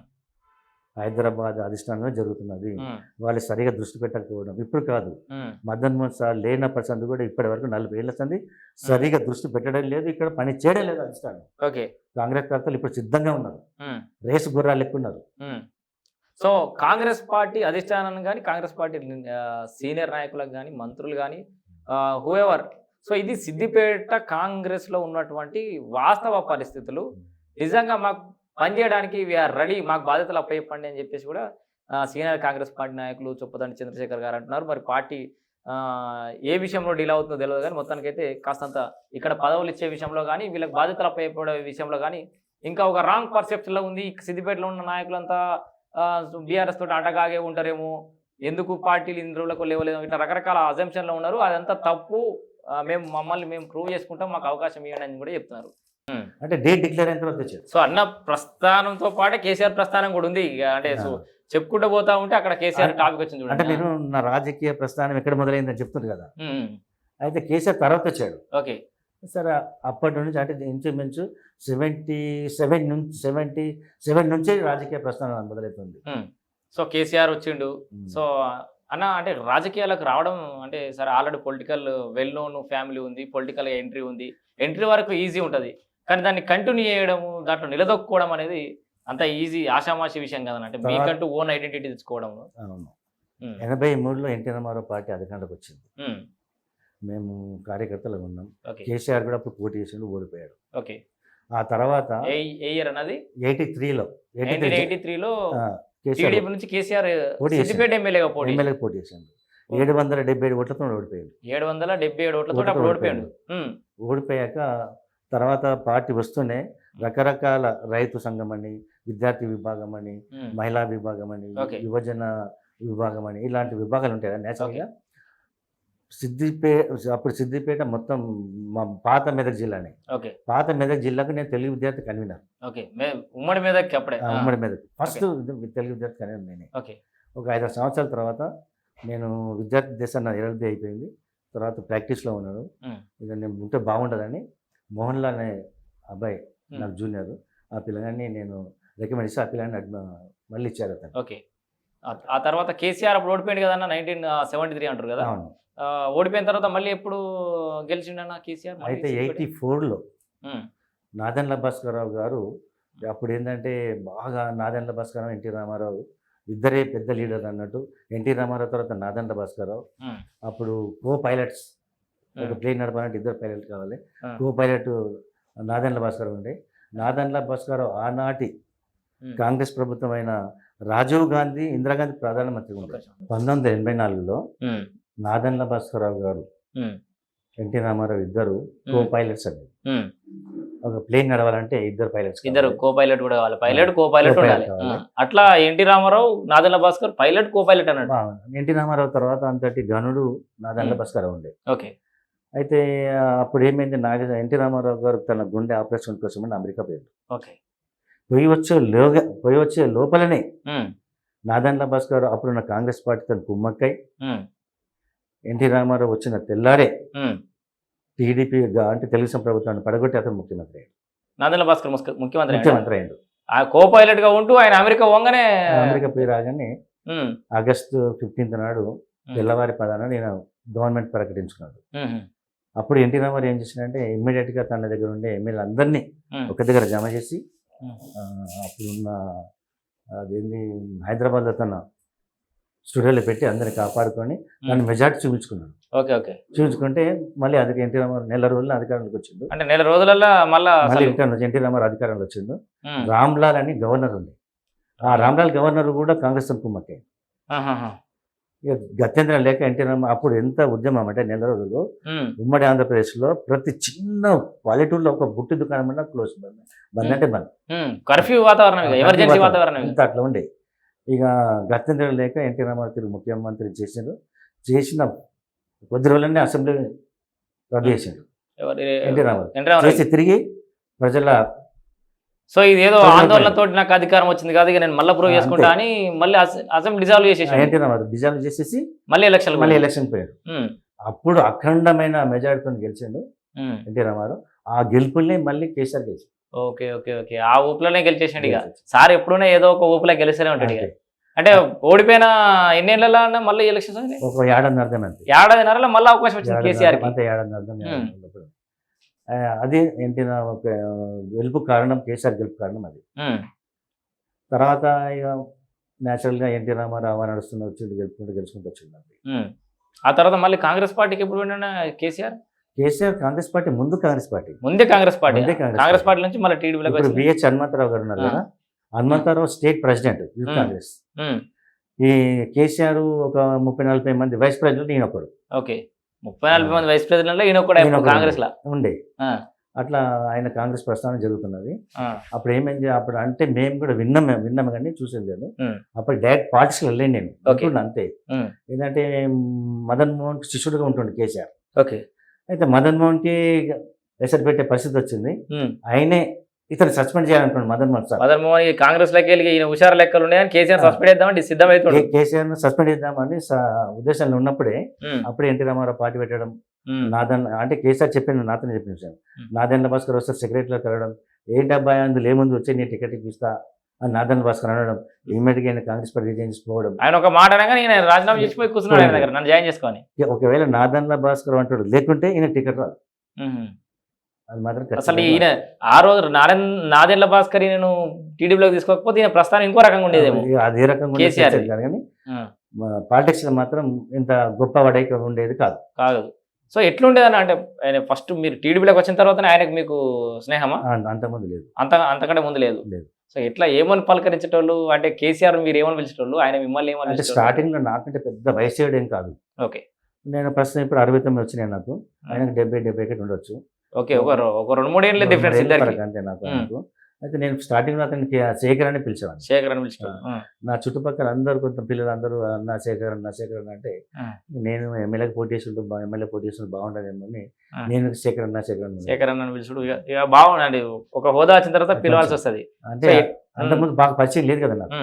హైదరాబాద్ అధిష్టానంలో జరుగుతున్నది. ఉమ్, వాళ్ళు సరిగా దృష్టి పెట్టకపోవడం ఇప్పుడు కాదు, ఉమ్, మదన్ మోహన్ సార్ లేనప్పటి సంది కూడా ఇప్పటి వరకు 40 ఏళ్ళ సంది సరిగా దృష్టి పెట్టడం లేదు, ఇక్కడ పని చేయడం లేదు అధిష్టానం. ఓకే. కాంగ్రెస్ కర్తలు ఇప్పుడు సిద్ధంగా ఉన్నారు, ఉమ్, రేసు గుర్రాలు ఎక్కువ ఉన్నారు. ఉమ్. సో కాంగ్రెస్ పార్టీ అధిష్టానం కానీ కాంగ్రెస్ పార్టీ సీనియర్ నాయకులకు కానీ మంత్రులు కానీ హూఎవర్, సో ఇది సిద్దిపేట కాంగ్రెస్లో ఉన్నటువంటి వాస్తవ పరిస్థితులు. నిజంగా మాకు పనిచేయడానికి వీఆర్ రెడీ, మాకు బాధ్యతలు అప్పచెప్పండి అని చెప్పేసి కూడా సీనియర్ కాంగ్రెస్ పార్టీ నాయకులు చొప్పదండి చంద్రశేఖర్ గారు అంటున్నారు. మరి పార్టీ ఏ విషయంలో డీల్ అవుతుందో తెలియదు, కానీ మొత్తానికైతే కాస్తంత ఇక్కడ పదవులు ఇచ్చే విషయంలో కానీ వీళ్ళకి బాధ్యతలు అప్పచెప్పే విషయంలో కానీ ఇంకా ఒక రాంగ్ పర్సెప్షన్లో ఉంది. సిద్దిపేటలో ఉన్న నాయకులంతా బీఆర్ఎస్ తోటి అంటగాగే ఉంటారేమో, ఎందుకు పార్టీలు ఇన్ని రోజులకు లేవలేదు, ఇట్లా రకరకాల అజంప్షన్లో ఉన్నారు. అదంతా తప్పు, మమ్మల్ని మేము ప్రూవ్ చేసుకుంటాం, మాకు అవకాశం ఇవ్వండి అని కూడా చెప్తున్నారు. అంటే డేట్ డిక్లేర్ అయిన తర్వాత వచ్చారు. సో అన్న ప్రస్థానంతో పాటే కేసీఆర్ ప్రస్థానం కూడా ఉంది. ఇక అంటే సో చెప్పుకుంటూ పోతా ఉంటే అక్కడ కేసీఆర్ టాపిక్ వచ్చింది అంటే చూడండి. మీరు నా రాజకీయ ప్రస్థానం ఎక్కడ మొదలైందని చెప్తున్నారు కదా, ఉమ్, అయితే కేసీఆర్ తర్వాత వచ్చాడు. ఓకే. సరే, అప్పటి నుంచి అంటే ఇంచుమించు 77 నుంచే రాజకీయ ప్రస్థానం మొదలవుతుంది. సో కేసీఆర్ వచ్చిండు. సో అన్న అంటే రాజకీయాలకు రావడం అంటే సరే already political well known family ఉంది, పొలిటికల్ ఎంట్రీ ఉంది, ఎంట్రీ వరకు ఈజీ ఉంటుంది. కానీ దాన్ని కంటిన్యూ చేయడము, దాంట్లో నిలదొక్కుకోవడం అనేది అంత ఈజీ ఆషామాషి విషయం కదండి. అంటే మీకంటూ ఓన్ ఐడెంటిటీ తెచ్చుకోవడం. అవును, 83లో ఎన్టీ రామారావు పార్టీ అధికారంలోకి వచ్చింది. మేము కార్యకర్తలు ఉన్నాం. కేసీఆర్ కూడా అప్పుడు పోటీ చేసిండు, ఓడిపోయాడు. ఓకే. ఆ తర్వాత ఏ ఇయర్ అన్నది 83లో 1983లో టీడీపీ నుంచి కేసీఆర్ సిద్దిపేట ఎమ్మెల్యేగా పోటీ చేశాడు. 777 ఓట్లతో ఓడిపోయాడు. 777 ఓట్లతో అప్పుడు ఓడిపోయాడు. ఓడిపోయాక తర్వాత పార్టీ వస్తూనే రకరకాల రైతు సంఘం అని, విద్యార్థి విభాగం అని, మహిళా విభాగం అని, యువజన విభాగం అని, ఇలాంటి విభాగాలు ఉంటాయి కదా నేచురల్గా. అప్పుడు సిద్దిపేట మొత్తం మా పాత మెదక్ జిల్లానే. పాత మెదక్ జిల్లాకు నేను తెలుగు విద్యార్థి కన్వీనర్. ఉమ్మడి మెదక్ అప్పుడే ఉమ్మడి మెదక్ ఫస్ట్ తెలుగు విద్యార్థి కన్వీనర్ నేనే. ఒక 5-6 సంవత్సరాల తర్వాత నేను విద్యార్థి దశ నా ఎల్ఎల్బి అయిపోయింది. తర్వాత ప్రాక్టీస్లో ఉన్నాను. ఇక నేను ఉంటే బాగుంటుందని మోహన్ లాల్ అనే అబ్బాయి నాకు జూనియర్, ఆ పిల్లగాన్ని నేను రికమెండ్ చేసి ఆ పిల్లని మళ్ళీ ఇచ్చారు అతను. ఓకే. ఆ తర్వాత కేసీఆర్ అప్పుడు ఓడిపోయింది కదన్న 1973 అంటారు కదా. ఓడిపోయిన తర్వాత మళ్ళీ ఎప్పుడు గెలిచిండన్న కేసీఆర్? అయితే 84లో నాదెండ్ల భాస్కరరావు గారు, అప్పుడు ఏంటంటే బాగా నాదెండ్ల భాస్కరరావు ఎన్టీ రామారావు ఇద్దరే పెద్ద లీడర్ అన్నట్టు. ఎన్టీ రామారావు తర్వాత నాదెండ్ల భాస్కరరావు. అప్పుడు కో పైలట్స్, ఒక ప్లేన్ నడపాలంటే 2 పైలట్ కావాలి. కో పైలట్ నాదెండ్ల భాస్కరరావు ఉండే. నాదెండ్ల భాస్కరరావు ఆనాటి కాంగ్రెస్ ప్రభుత్వం అయిన రాజీవ్ గాంధీ, ఇందిరాగాంధీ ప్రధానమంత్రి ఉంటారు. 1984లో నాదెండ్ల భాస్కరరావు గారు, ఎన్టీ రామారావు ఇద్దరు కో పైలట్స్ అండి. ఒక ప్లేన్ నడవాలంటే 2 పైలట్స్, ఇద్దరు కో పైలట్ కూడా కావాలి, పైలట్ కో పైలట్ ఉండాలి. అట్లా NT Ramarao, Nadendla Bhaskar pilot co pilot అన్నాడు. ఎన్టీ రామారావు తర్వాత అంతటి గనుడు నాదెండ్ల భాస్కరరావు ఉండే. ఓకే. అయితే అప్పుడు ఏమైంది, ఎన్టీ రామారావు గారు తన గుండె ఆపరేషన్ కోసం అమెరికా పోయాడు. ఓకే. పోయి వచ్చే లోపలనే నాదెండ్ల భాస్కర్ అప్పుడున్న కాంగ్రెస్ పార్టీ తన కుమ్మక్కై ఎన్టీ రామారావు వచ్చిన తెల్లారే టీడీపీ అంటే తెలుగుదేశం ప్రభుత్వాన్ని పడగొట్టి అతను ముఖ్యమంత్రి అయ్యాడు. నాదెండ్ల భాస్కర్ ముఖ్యమంత్రి అయ్యాడు. ఆ కో పైలట్ గా ఉంటూ ఆయన అమెరికా పోగానే, అమెరికా పోయి రాగానే ఆగస్టు 15 నాడు తెల్లవారి 10 నేను గవర్నమెంట్ ప్రకటించుకున్నాడు. అప్పుడు ఎన్టీ రామారావు ఏం చేసినంటే ఇమ్మీడియట్గా తన దగ్గర ఉండే ఎమ్మెల్యే అందరినీ ఒక దగ్గర జమ చేసి, అప్పుడున్న అదేంటి హైదరాబాద్లో తన స్టూడియోలో పెట్టి అందరిని కాపాడుకొని దాన్ని మెజార్టీ చూపించుకున్నాడు. చూపించుకుంటే మళ్ళీ అది ఎన్టీ రామారావు నెల రోజుల్లో అధికారంలోకి వచ్చిండు. అంటే నెల రోజులలో మళ్ళీ ఎన్టీ రామారావు అధికారంలో వచ్చిండు. రామ్లాల్ అని గవర్నర్ ఉండే. ఆ రామ్లాల్ గవర్నర్ కూడా కాంగ్రెస్ కుమ్మక్కే. ఇక గత్యంతరం లేక ఎన్టీ రామారావు అప్పుడు ఎంత ఉద్యమం అంటే నెల రోజులు ఉమ్మడి ఆంధ్రప్రదేశ్లో ప్రతి చిన్న పల్లెటూరులో ఒక బుట్టి దుకాణం అన్నా క్లోజ్, బంద్ అంటే బంద్, కర్ఫ్యూ వాతావరణం, ఎమర్జెన్సీ వాతావరణం ఇంత అట్లా ఉండే. ఇక గత్యంతరం లేక ఎన్టీ రామారావు తిరిగి ముఖ్యమంత్రి చేసిన కొద్ది రోజులన్నీ అసెంబ్లీ రద్దు చేసిండు ఎన్టీ రామారావు. చేసి తిరిగి ప్రజల సో ఇది ఏదో ప్రజల ఆందోళనతో నాకు అధికారం వచ్చింది కాదు, ఇక నేను మళ్ళీ ప్రూవ్ చేసుకుంటా అని మళ్ళీ అసెంబ్లీ డిజాల్వ్ చేసేసి ఎన్టీ రామారావు డిజాల్వ్ చేసేసి మళ్ళీ ఎలక్షన్ మళ్ళీ ఎలక్షన్ పోయాడు. అప్పుడు అఖండమైన మెజారిటీతో గెలిచిండు ఎన్టీ రామారావు. ఆ గెలుపుల్ని మళ్ళీ కేసీఆర్ గెలిచాడు. ఓకే ఓకే ఓకే ఆ ఊపులోనే గెలిచేసాడు. ఇక సార్ ఎప్పుడైనా ఏదో ఒక ఊపులో గెలిస్తూనే ఉంటాడు. ఇక అంటే ఓడిపోయిన ఎన్నేళ్ళ మళ్ళీ ఎలక్షన్స్ ఒక ఏడాదిన్నర అంతే, ఏడాదిన్నరలో మళ్ళీ అవకాశం వచ్చింది కేసీఆర్ కి. అంతే ఏడాదిన్నర. అది ఎన్టీ గెలుపు కారణం, కేసీఆర్ గెలుపు కారణం అది. తర్వాత ఇక న్యాచురల్గా ఎన్టీ రామారావు నడుస్తున్న వచ్చి గెలుచుకుంటూ వచ్చింది. ఆ తర్వాత మళ్ళీ కాంగ్రెస్ పార్టీకి ఎప్పుడు పోయినా కేసీఆర్? కేసీఆర్ కాంగ్రెస్ పార్టీ ముందే కాంగ్రెస్ పార్టీ కాంగ్రెస్ పార్టీ నుంచి మళ్ళీ టీడీపీలోకి బిహెచ్ హనుమంతరావు గారు ఉన్నారు కదా, Hanumantharao state president youth Congress. ఈ కేసీఆర్ ఒక 30-40 మంది వైస్ ప్రెసిడెంట్, ఈయన ఒకడు. ఓకే, 30-40 మంది వైస్ ప్రెసిడెంట్ ఈయన కూడా కాంగ్రెస్ లా ఉండే. అట్లా ఆయన కాంగ్రెస్ ప్రస్థానం జరుగుతున్నది. అప్పుడు ఏమైంది, అప్పుడు అంటే మేము కూడా విన్నాము కానీ చూసేది లేదు. అప్పుడు డైరెక్ట్ పార్టీస్కి వెళ్ళండి నేను అంతే. ఏంటంటే మదన్ మోహన్ శిష్యుడిగా ఉంటుండే కేసీఆర్. ఓకే, అయితే మదన్ మోహన్కి ఎసరు పెట్టే పరిస్థితి వచ్చింది. ఆయనే ఇతను సస్పెండ్ చేయాలనుకోండి మదన్ మోహన్ సార్. మదన్ మోహన్ కాంగ్రెస్ లెక్క ఈయన హుషారు లెక్కలు ఉన్నాయని కేసీఆర్ సస్పెండ్ చేద్దామని సిద్ధమవుతాడు. కేసీఆర్ సస్పెండ్ చేద్దామని ఉద్దేశంలో ఉన్నప్పుడే అప్పుడే ఎన్టీ రామారావు పార్టీ పెట్టడం. నాదన్ అంటే కేసీఆర్ చెప్పిన నాతోనే చెప్పిన విషయం, నాదెండ్ల భాస్కర్ వస్తే సెక్రటరీలో కలవడం, ఏంటబ్బాయి అందులో ఏముంది వచ్చి నీ టికెట్ ఇప్పిస్తా అని నాదెండ్ల భాస్కర్ అనడం. ఇమీడియట్గా ఆయన కాంగ్రెస్ పార్టీ రిజైన్ చేసుకోవడం. ఆయన ఒక మాట అనగానే ఈయన రాజీనామా చేసిపోయి కూర్చున్నాడు ఆయన దగ్గర, నన్ను జాయిన్ చేసుకొని. ఒకవేళ నాదెండ్ల భాస్కర్ అంటాడు లేకుంటే ఈయన టికెట్ రాదు. అది మాత్రం అసలు ఈయన ఆ రోజు నాదెండ్ల భాస్కర్ నేను టీడీపీలోకి తీసుకోకపోతే ఈయన ప్రస్థానం ఇంకో రకంగా ఉండేదేమో. అదే రకంగా కేసీఆర్ కానీ పాలిటిక్స్ లో మాత్రం ఇంత గొప్ప వడైక ఉండేది కాదు. సో ఎట్లుండేదని అంటే ఆయన ఫస్ట్ మీరు టీడీపీలోకి వచ్చిన తర్వాత ఆయనకు మీకు స్నేహమా? అంతకుముందు లేదు, అంతకంటే ముందు లేదు. సో ఎట్లా ఏమని పలకరించేటోళ్ళు అంటే కేసీఆర్ మీరు ఏమని పిలిచేటోళ్ళు, ఆయన మిమ్మల్ని ఏమని? అంటే స్టార్టింగ్ లో నాకంటే పెద్ద వయసు ఏం కాదు. ఓకే, నేను ప్రస్తుతం ఇప్పుడు 69 వచ్చినాయి నాకు, ఆయనకు 70-71 ఉండొచ్చు. ఓకే, ఒక 2-3 ఏళ్ళ డిఫరెన్స్ ఇద్దరికి అంతే నాకు. అయితే నేను స్టార్టింగ్ లో అతనికి శేఖర్ అని పిలిచేవాడిని. శేఖర్ అని పిలిచాను. నా చుట్టుపక్కల అందరూ కొంత పిల్లలందరూ అన్న శేఖర్ అంటే నేను ఎమ్మెల్యేకి పోటీ చేసి ఎమ్మెల్యే పోటీ చేసి బాగుంటుందేమో అని నేను శేఖర్ అన్న పిలుచుడు ఇక బాగుండండి. ఒక హోదా వచ్చిన తర్వాత పిలవాల్సి వస్తుంది. అంటే అంతకుముందు బాగా పరిచయం లేదు కదా నాకు.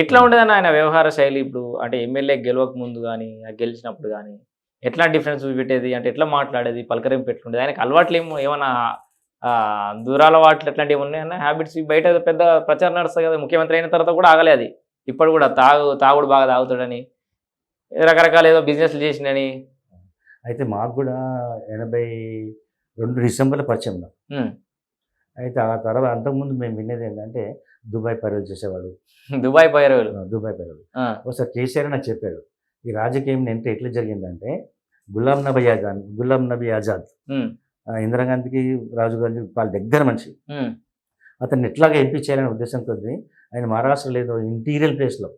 ఎట్లా ఉండేదన్న ఆయన వ్యవహార శైలి ఇప్పుడు? అంటే ఎమ్మెల్యే గెలవక ముందు కానీ గెలిచినప్పుడు కానీ ఎట్లా డిఫరెన్స్ చూపెట్టేది? అంటే ఎట్లా మాట్లాడేది, పలకరింపు ఎట్లుండేది? ఆయనకు అలవాట్లు ఏమన్నా దూరాలవాట్లు ఎట్లాంటివి ఉన్నాయన్న హ్యాబిట్స్? బయట పెద్ద ప్రచారం నడుస్తుంది కదా, ముఖ్యమంత్రి అయిన తర్వాత కూడా ఆగలే అది. ఇప్పుడు కూడా తాగుడు బాగా తాగుతాడని, రకరకాల ఏదో బిజినెస్లు చేసిండని. అయితే మాకు కూడా 82 డిసెంబర్లో పరిచయం. అయితే ఆ తర్వాత అంతకుముందు మేము వినేది ఏంటంటే దుబాయ్ పైరవులు చేసేవాడు. దుబాయ్ పైరవులు ఒకసారి కేసీఆర్ నాకు చెప్పాడు, ఈ రాజకీయం ఎంట్రీ ఎట్లా జరిగిందంటే గులాం నబీ ఆజాద్ ఇందిరాగాంధీకి రాజీవ్ గాంధీ వాళ్ళ దగ్గర మనిషి. అతన్ని ఎట్లాగా ఎంపీ చేయాలనే ఉద్దేశం కొద్ది ఆయన మహారాష్ట్రలో ఏదో ఇంటీరియల్ ప్లేస్లో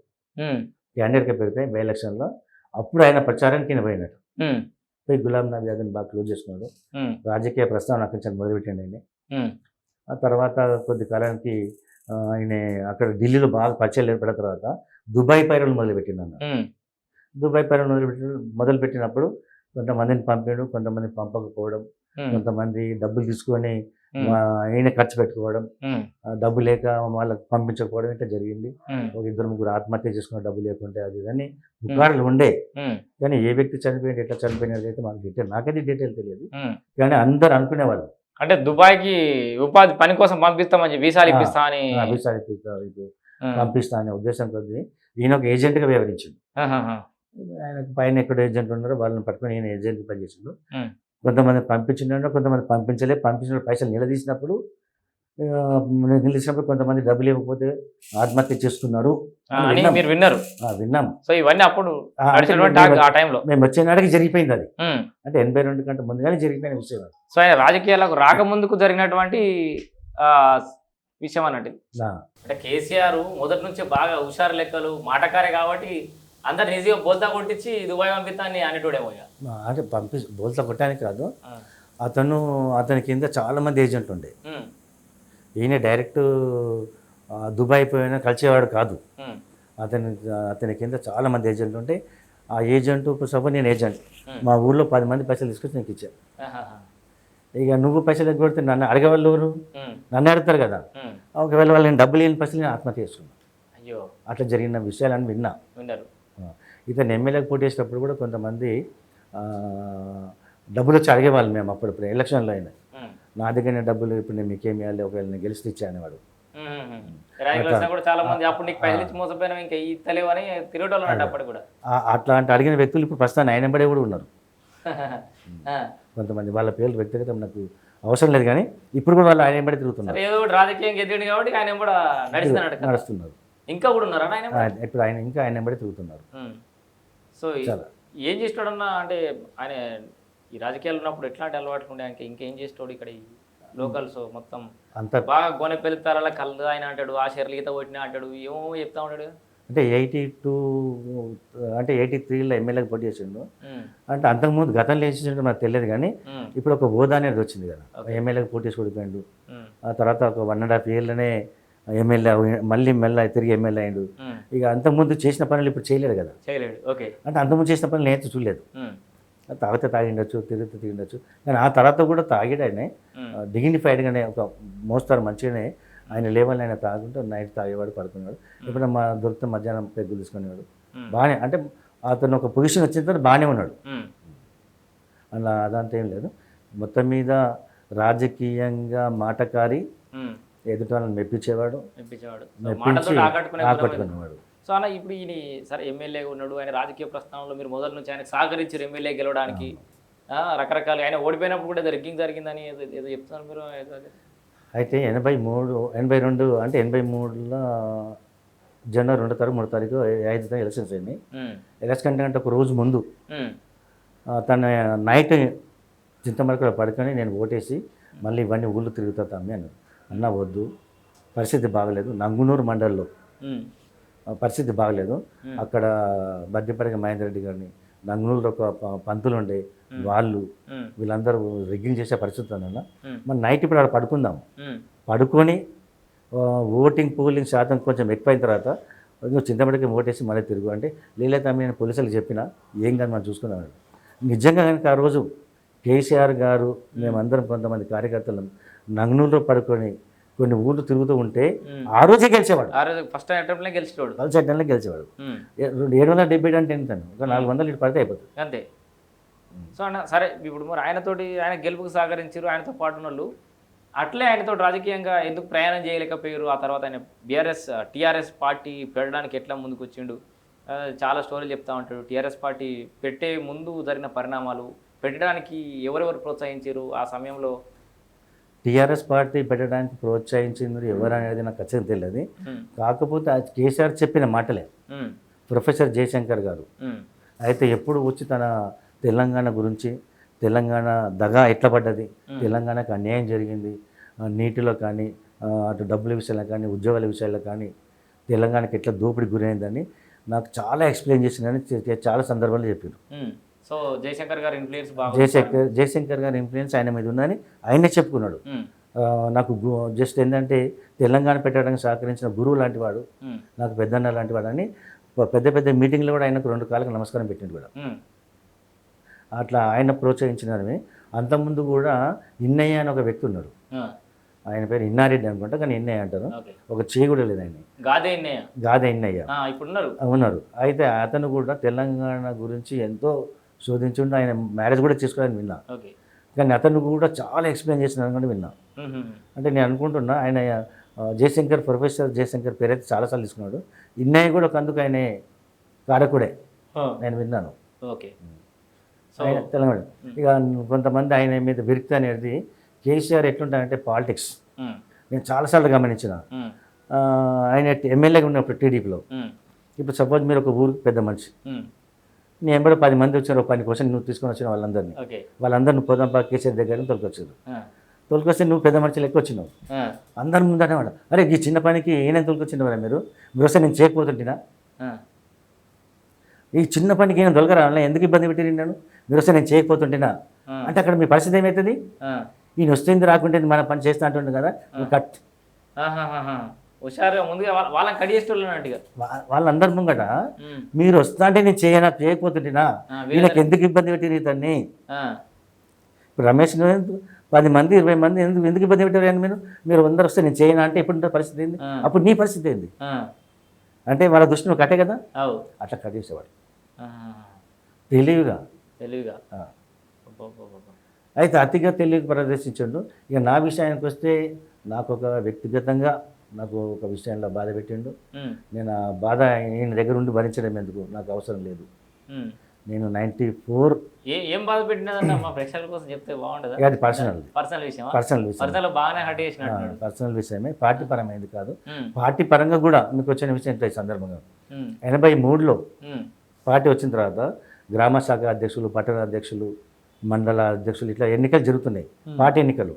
క్యాండిడేట్గా పెడితే బై ఎలక్షన్లో అప్పుడు ఆయన ప్రచారానికి పోయినట్టు పోయి గులాం నబీ ఆజాద్ని బాగా క్లోజ్ చేసుకున్నాడు. రాజకీయ ప్రస్తావన అక్కడి నుంచి మొదలుపెట్టాడు ఆయన. ఆ తర్వాత కొద్ది కాలానికి ఆయన అక్కడ ఢిల్లీలో బాగా పరిచయాలు ఏర్పడిన తర్వాత దుబాయ్ పైరవులు మొదలుపెట్టినాను. దుబాయ్ పైరవులు మొదలుపెట్టినప్పుడు కొంతమందిని పంపాడు, కొంతమంది పంపకపోవడం, కొంతమంది డబ్బులు తీసుకొని ఈయన ఖర్చు పెట్టుకోవడం, డబ్బు లేక వాళ్ళకి పంపించకపోవడం ఇట్లా జరిగింది. ఒక 2-3 ఆత్మహత్య చేసుకున్న డబ్బు లేకుంటే అది ఇదని పుకార్లు ఉండే. కానీ ఏ వ్యక్తి చనిపోయింది, ఎట్లా చనిపోయినది అయితే మాకు నాకైతే డీటెయిల్ తెలియదు. కానీ అందరు అనుకునేవాళ్ళు అంటే దుబాయ్కి ఉపాధి పని కోసం పంపిస్తామని, వీసాలు ఇప్పిస్తా పంపిస్తా అనే ఉద్దేశం కొద్ది ఈయన ఒక ఏజెంట్గా వ్యవహరించింది. ఆయనకు పైన ఎక్కడ ఏజెంట్ ఉన్నారో వాళ్ళని పట్టుకొని ఈయన ఏజెంట్ పనిచేసిండు. కొంతమంది పంపించిండు, కొంతమంది పంపించిన పైసలు నిలదీసినప్పుడు కొంతమంది డబ్బులు ఇవ్వకపోతే ఆత్మహత్య చేసుకున్నారు. విన్నాం. సో ఇవన్నీ అప్పుడు మేము వచ్చే నాటికి జరిగిపోయింది అది. అంటే 82 కంటే ముందుగానే జరిగిపోయిన విషయం. సో ఆయన రాజకీయాలకు రాకముందుకు జరిగినటువంటి విషయం అన్నట్టు. అంటే కేసీఆర్ మొదటి నుంచి బాగా హుషారు లెక్కలు మాటకారే కాబట్టి అందరు ఈజీగా బోల్తా కొట్టించి దుబాయ్ పంపిస్తాన్ని అనేటోడేమో. అంటే బోల్తా కొట్టడానికి కాదు, అతని కింద చాలా మంది ఏజెంట్ ఉండే. ఈయన డైరెక్ట్ దుబాయ్ పోయినా కలిసేవాడు కాదు. అతని కింద చాలా మంది ఏజెంట్లు ఉంటే ఆ ఏజెంట్ సపోజ్ నేను ఏజెంట్, మా ఊళ్ళో 10 మంది పైసలు తీసుకొచ్చి నీకు ఇచ్చాను. ఇక నువ్వు పైసలు ఎగ్గొడితే నన్ను అడగవాళ్ళు ఎవరు? నన్ను అడుగుతారు కదా. ఒకవేళ వాళ్ళని డబ్బులు లేని పైసలు నేను ఆత్మహత్య చేసుకున్నాను. అయ్యో, అట్లా జరిగిన విషయాలని విన్నా. విన్నారు. ఇతను ఎమ్మెల్యేకి పోటీ చేసేటప్పుడు కూడా కొంతమంది డబ్బులు వచ్చి అడిగేవాళ్ళు. మేము అప్పుడప్పుడు ఎలక్షన్లో అయినా నా దగ్గర డబ్బులు ఇప్పుడు నేను మీకేమి ఇవ్వాలి, ఒకవేళ నేను గెలిస్తే ఇచ్చాను వాడు. కూడా చాలా మంది అప్పుడు నీకు పైసలు ఇచ్చి మోసపోయినా ఇంకా ఈ తెలియని తిరగటోళ్ళు అప్పుడు కూడా. అట్లాంటి అడిగిన వ్యక్తులు ఇప్పుడు ప్రస్తుతం ఆయన వెంబడే కూడా ఉన్నారు. కొంతమంది వాళ్ళ పేర్లు వ్యక్తిగతం నాకు అవసరం లేదు, కానీ ఇప్పుడు కూడా వాళ్ళు ఆయన వెంబడే తిరుగుతున్నారు. ఏదో ఒకటి రాజకీయం ఎదిగింది కాబట్టి ఆయన కూడా నడుస్తున్నారు. ఇంకా కూడా ఉన్నారు ఆయన ఇప్పుడు ఆయన ఇంకా ఆయన వెంబడే తిరుగుతున్నారు. సో ఏం చేస్తాడన్నా అంటే ఆయన ఈ రాజకీయాలు ఉన్నప్పుడు ఎట్లాంటి అలవాట్లు ఉండే ఆయనకి, ఇంకేం చేస్తాడు ఇక్కడ ఈ లోకల్స్ మొత్తం అంత బాగా గొనె పెళ్తారా కళ్ళు ఆయన అంటాడు, ఆ షేర్లు ఈత కొట్టినా అంటాడు, ఏమో చెప్తా ఉంటాడు. అంటే 83లో ఎమ్మెల్యేకి పోటీ చేసిండు. అంటే అంతకుముందు గతంలో వేసిండు నాకు తెలియదు, కానీ ఇప్పుడు ఒక హోదా అనేది వచ్చింది కదా. ఎమ్మెల్యేకి పోటీ చేసి ఓడిపోయాడు. ఆ తర్వాత ఒక 1.5 yearలోనే ఎమ్మెల్యే మళ్ళీ తిరిగి ఎమ్మెల్యే అయ్యాడు. ఇక అంతకుముందు చేసిన పనులు ఇప్పుడు చేయలేడు కదా. ఓకే, అంటే అంతకుముందు చేసిన పనులు నేను చూడలేదు. తాగితే తాగిండొచ్చు, తిరిగితే తిరిగిండొచ్చు, కానీ ఆ తర్వాత కూడా తాగాడు. ఆయన డిగ్నిఫైడ్గానే ఒక మోస్తారు మంచిగానే ఆయన లేవల్ ఆయన తాగుంటూ నైట్ తాగేవాడు, పడుకునేవాడు. ఇప్పుడు మా దొరికితే మధ్యాహ్నం పెగ్గులు తీసుకునేవాడు. బాగానే, అంటే అతను ఒక పొజిషన్ వచ్చిన తర్వాత బాగానే ఉన్నాడు. అలా అదంతా ఏం లేదు. మొత్తం మీద రాజకీయంగా మాటకారి, ఎదుటి వాళ్ళని మెప్పించేవాడు, మెప్పించి ఆకట్టుకునేవాడు. సో అన్న ఇప్పుడు ఈయన సరే ఎమ్మెల్యేగా ఉన్నాడు, ఆయన రాజకీయ ప్రస్థానంలో మీరు మొదటి నుంచి ఆయన సహకరించారు ఎమ్మెల్యే గెలవడానికి. రకరకాల ఆయన ఓడిపోయినప్పుడు కూడా రిగ్గింగ్ జరిగిందని ఏదో చెప్తున్నారు మీరు. అయితే 82 అంటే 83లో జనవరి 2 తారీఖు 3 తారీఖు 5 తారీఖు ఎలక్షన్స్ అయినాయి. ఎలక్షన్ అంటే ఒక రోజు ముందు తన నైట్ చింతమరకలో పడుకొని నేను ఓటేసి మళ్ళీ ఇవన్నీ ఊళ్ళు తిరుగుతా తమ్మి అన్న వద్దు, పరిస్థితి బాగలేదు. నంగునూరు మండలంలో పరిస్థితి బాగలేదు. అక్కడ బద్దిపడగ మహేందర్ రెడ్డి గారిని, నంగునూరులో ఒక పంతులు ఉండే వాళ్ళు వీళ్ళందరూ రిగ్గింగ్ చేసే పరిస్థితి అన్న. మరి నైట్ ఇప్పుడు అక్కడ పడుకుందాం, పడుకొని పోలింగ్ శాతం కొంచెం ఎక్కువైన తర్వాత చింతమడికి ఓటేసి మళ్ళీ తిరుగు అంటే లేదా నేను పోలీసులకు చెప్పిన ఏం కాదు మనం చూసుకున్నాను. నిజంగా కనుక ఆ రోజు కేసీఆర్ గారు మేమందరం కొంతమంది కార్యకర్తలు నంగునూరులో పడుకొని కొన్ని ఊళ్ళు తిరుగుతూ ఉంటే ఆ రోజే గెలిచేవాడు. ఫస్ట్ అటెంప్ట్లో గెలిచేవాడు. 770 అంటే ఎంత, ఒక 400 ఇటు పడితే అయిపోతుంది అంతే. సో అన్న సరే, ఇప్పుడు మరి ఆయనతోటి ఆయన గెలుపుకు సహకరించారు, ఆయనతో పాటు ఉన్న వాళ్ళు అట్లే ఆయనతో రాజకీయంగా ఎందుకు ప్రయాణం చేయలేకపోయారు? ఆ తర్వాత ఆయన టీఆర్ఎస్ పార్టీ పెట్టడానికి ఎట్లా ముందుకు వచ్చిండు? చాలా స్టోరీలు చెప్తా ఉంటాడు. టీఆర్ఎస్ పార్టీ పెట్టే ముందు జరిగిన పరిణామాలు, పెట్టడానికి ఎవరెవరు ప్రోత్సహించారు ఆ సమయంలో? టీఆర్ఎస్ పార్టీ పెట్టడానికి ప్రోత్సహించింది ఎవరు అనేది నాకు ఖచ్చితంగా తెలియదు. కాకపోతే కేసీఆర్ చెప్పిన మాటలే ప్రొఫెసర్ జయశంకర్ గారు అయితే ఎప్పుడు వచ్చి తన తెలంగాణ గురించి, తెలంగాణ దగా ఎట్లా పడ్డది, తెలంగాణకు అన్యాయం జరిగింది, నీటిలో కానీ అటు డబ్బుల విషయాల్లో కానీ ఉద్యోగాల విషయాల్లో కానీ తెలంగాణకి ఎట్లా దోపిడీ గురైందని నాకు చాలా ఎక్స్ప్లెయిన్ చేసిందని చాలా సందర్భాల్లో చెప్పారు. సో జయశంకర్ గారి ఇన్ఫ్లుయెన్స్ జయశంకర్ గారి ఇన్ఫ్లుయెన్స్ ఆయన మీద ఉందని ఆయనే చెప్పుకున్నాడు. నాకు జస్ట్ ఏంటంటే తెలంగాణ పెట్టడానికి సహకరించిన గురువు లాంటి వాడు, నాకు పెద్దన్న లాంటి వాడు అని పెద్ద పెద్ద మీటింగ్లో కూడా ఆయనకు 2 కాళ్ళకి నమస్కారం పెట్టింది కూడా. అట్లా ఆయన ప్రోత్సహించినవి. అంతకుముందు కూడా ఇన్నయ్య అని ఒక వ్యక్తి ఉన్నారు, ఆయన పేరు ఇన్నారెడ్డి అనుకుంటా, కానీ ఇన్నయ్య అంటారు. ఒక చేయి కూడా లేదు ఆయన, గాదే ఇన్నయ్య ఉన్నారు. అయితే అతను కూడా తెలంగాణ గురించి ఎంతో శోధించుండి ఆయన మ్యారేజ్ కూడా చేసుకోవాలని విన్నా, కానీ అతను కూడా చాలా ఎక్స్ప్లెయిన్ చేసిన కూడా విన్నా. అంటే నేను అనుకుంటున్నా ఆయన జయశంకర్, ప్రొఫెసర్ జయశంకర్ పేరు అయితే చాలాసార్లు తీసుకున్నాడు. ఇన్నయ్య కూడా ఒక అందుకు ఆయన కారకుడే నేను విన్నాను. తెలంగాణ ఇక కొంతమంది ఆయన మీద విరక్తి అనేది కేసీఆర్ ఎట్లుంటారంటే పాలిటిక్స్ నేను చాలాసార్లు గమనించిన. ఆయన ఎమ్మెల్యేగా ఉన్నప్పుడు టీడీపీలో, ఇప్పుడు సపోజ్ మీరు ఒక ఊరికి పెద్ద మనిషి, నేను ఎంబడి 10 మంది వచ్చారు, ఒక 10 కోసం నువ్వు తీసుకొని వచ్చిన వాళ్ళందరినీ పోదాంపా కేసీఆర్ దగ్గర తొలకొచ్చారు. తొలకొస్తే నువ్వు పెద్ద మనిషి లెక్క వచ్చినావు, అందరి ముందు అనేవాడు అరే ఈ చిన్న పనికి ఏమైనా తొలకొచ్చింది మీరు వస్తే నేను చేయకపోతుంటేనా, ఈ చిన్న పనికి ఏమైనా తొలగరా ఎందుకు ఇబ్బంది పెట్టి నేను మీరు వస్తే నేను చేయకపోతుంటేనా అంటే అక్కడ మీ పరిస్థితి ఏమవుతుంది? ఈయన వస్తుంది రాకుంటే మన పని చేస్తా అంటుండే కదా, కట్ వాళ్ళందరి ముంగట మీరు వస్తా అంటే నేను చేయకపోతుంటేనా, వీళ్ళకి ఎందుకు ఇబ్బంది పెట్టి ఇతన్ని. ఇప్పుడు రమేష్ 10 మంది 20 మంది ఎందుకు ఎందుకు ఇబ్బంది పెట్టారు అని మీరు అందరూ వస్తే నేను చేయను అంటే ఇప్పుడు పరిస్థితి ఏంది? అప్పుడు నీ పరిస్థితి ఏంది? అంటే వాళ్ళ దృష్టి నువ్వు కట్టే కదా, అట్లా కట్టేసేవాడు తెలివిగా. అయితే అతిగా తెలివి ప్రదర్శించండు. ఇక నా విషయానికి వస్తే నాకు ఒక వ్యక్తిగతంగా నాకు ఒక విషయంలో బాధ పెట్టిండు. నేను ఆ బాధ ఈయన దగ్గర ఉండి భరించడం ఎందుకు, నాకు అవసరం లేదు. నేను 94 ఏం బాధ పెట్టినదన్న మా ప్రేక్షకుల కోసం చెప్తే బాగుంటుంది. అది పర్సనల్ విషయమే, పార్టీ పరమైంది కాదు. పార్టీ పరంగా కూడా మీకు వచ్చిన విషయం ఈ సందర్భంగా 83లో పార్టీ వచ్చిన తర్వాత గ్రామ శాఖ అధ్యక్షులు, పట్టణ అధ్యక్షులు, మండల అధ్యక్షులు ఇట్లా ఎన్నికలు జరుగుతున్నాయి, పార్టీ ఎన్నికలు.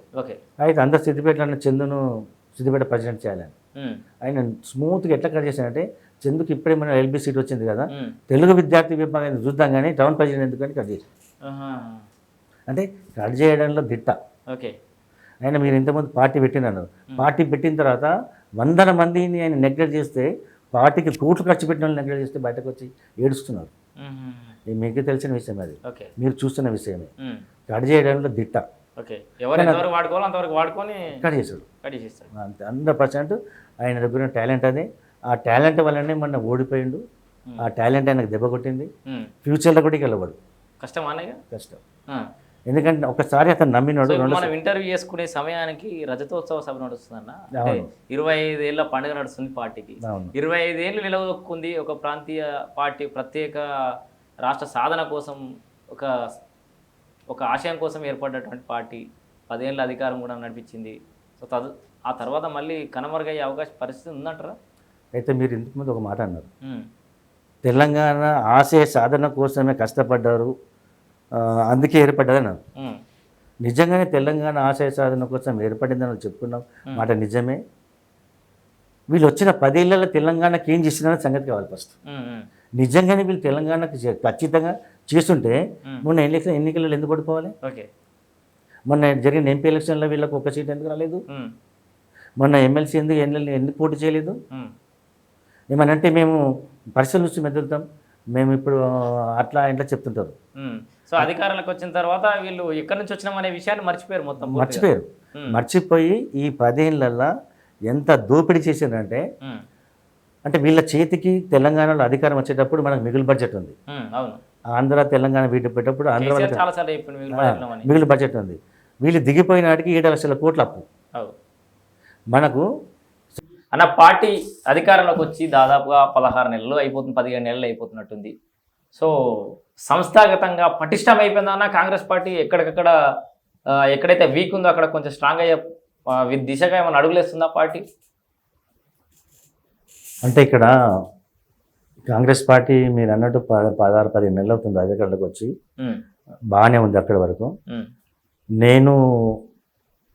అయితే అందరు సిద్దిపేటలో చందును సిద్దిపేట ప్రెసిడెంట్ చేయాలని ఆయన స్మూత్గా ఎట్లా కట్ చేశానంటే, చందుకు ఇప్పుడే మన ఎల్బీ సీట్ వచ్చింది కదా, తెలుగు విద్యార్థి విభాగాన్ని చూద్దాం కానీ టౌన్ ప్రెసిడెంట్ ఎందుకని కట్ చేశాను. అంటే కట్ చేయడంలో దిట్ట. ఆయన మీరు ఇంతకుముందు పార్టీ పెట్టినాను, పార్టీ పెట్టిన తర్వాత 100 మందిని ఆయన నెగ్లెక్ట్ చేస్తే, పార్టీకి కోట్లు ఖర్చు పెట్టిన వాళ్ళు నెగ్లెక్ట్ చేస్తే బయటకు వచ్చి ఏడుస్తున్నారు. మీకు తెలిసిన విషయం, అది మీరు చూస్తున్న విషయమే. కట్ చేయడంలో దిట్ట. కట్ చేశాడు అంతే 100%. ఆయన దగ్గర టాలెంట్ అది, ఆ టాలెంట్ వల్లనే మొన్న ఓడిపోయిండు. ఆ టాలెంట్ ఆయనకు దెబ్బ కొట్టింది. ఫ్యూచర్లో కూడా గెలవడు. కష్టం. ఎందుకంటే ఒకసారి అతను నమ్మినాడు. మనం ఇంటర్వ్యూ చేసుకునే సమయానికి రజతోత్సవ సభ నడుస్తుందన్న, 25 ఏళ్ళ పండుగ నడుస్తుంది పార్టీకి. 25 ఏళ్ళు నిలదొక్కుంది ఒక ప్రాంతీయ పార్టీ, ప్రత్యేక రాష్ట్ర సాధన కోసం, ఒక ఆశయం కోసం ఏర్పడ్డటువంటి పార్టీ. 10 ఏళ్ళ అధికారం కూడా నడిపించింది. సో ఆ తర్వాత మళ్ళీ కనుమరుగయ్యే అవకాశ పరిస్థితి ఉందంటారా? అయితే మీరు ఇంతకుముందు ఒక మాట అన్నారు, తెలంగాణ ఆశయ సాధన కోసమే కష్టపడ్డారు, అందుకే ఏర్పడ్డదన్నారు. నిజంగానే తెలంగాణ ఆశయ సాధన కోసం ఏర్పడిందని చెప్పుకున్నాం, మాట నిజమే. వీళ్ళు వచ్చిన 10 ఏళ్ళలో తెలంగాణకి ఏం చేసినారో సంగతి కావాలి ఫస్ట్. నిజంగానే వీళ్ళు తెలంగాణకి ఖచ్చితంగా చేస్తుంటే మొన్న ఎన్నికలలో ఎందుకు ఓడిపోవాలి? మొన్న జరిగిన ఎంపీ ఎలక్షన్లో వీళ్ళకి ఒక సీట్ ఎందుకు రాలేదు? మొన్న ఎమ్మెల్సీ ఎందుకు పోటీ చేయలేదు? ఏమనంటే మేము పరిస్థితుల నుంచి మెదులుతాం, మేము ఇప్పుడు అట్లా ఇంట్లో చెప్తుంటారు. సో అధికారంలోకి వచ్చిన తర్వాత వీళ్ళు ఎక్కడి నుంచి వచ్చినాం అనే విషయాన్ని మర్చిపోయారు, మొత్తం మర్చిపోయి ఈ 10 ఏళ్ళల్లో ఎంత దోపిడీ చేశారంటే, అంటే వీళ్ళ చేతికి తెలంగాణలో అధికారం వచ్చేటప్పుడు మనకు మిగులు బడ్జెట్ ఉంది. ఆంధ్ర తెలంగాణ వీటి పెట్టేటప్పుడు ఆంధ్ర మిగులు బడ్జెట్ ఉంది. వీళ్ళు దిగిపోయిన నాటికి 7 లక్షల కోట్ల అప్పు. మనకు అన్న పార్టీ అధికారంలోకి వచ్చి దాదాపుగా 16 నెలలు అయిపోతుంది, 15 నెలలు అయిపోతున్నట్టుంది. సో సంస్థాగతంగా పటిష్టం అయిపోయిందన్న కాంగ్రెస్ పార్టీ. ఎక్కడైతే వీక్ ఉందో అక్కడ కొంచెం స్ట్రాంగ్ అయ్యే దిశగా ఏమైనా అడుగులేస్తుందా పార్టీ? అంటే ఇక్కడ కాంగ్రెస్ పార్టీ మీరు అన్నట్టు 16-17 నెలలు అవుతుంది అధికారంలోకి వచ్చి, బాగానే ఉంది అక్కడి వరకు. నేను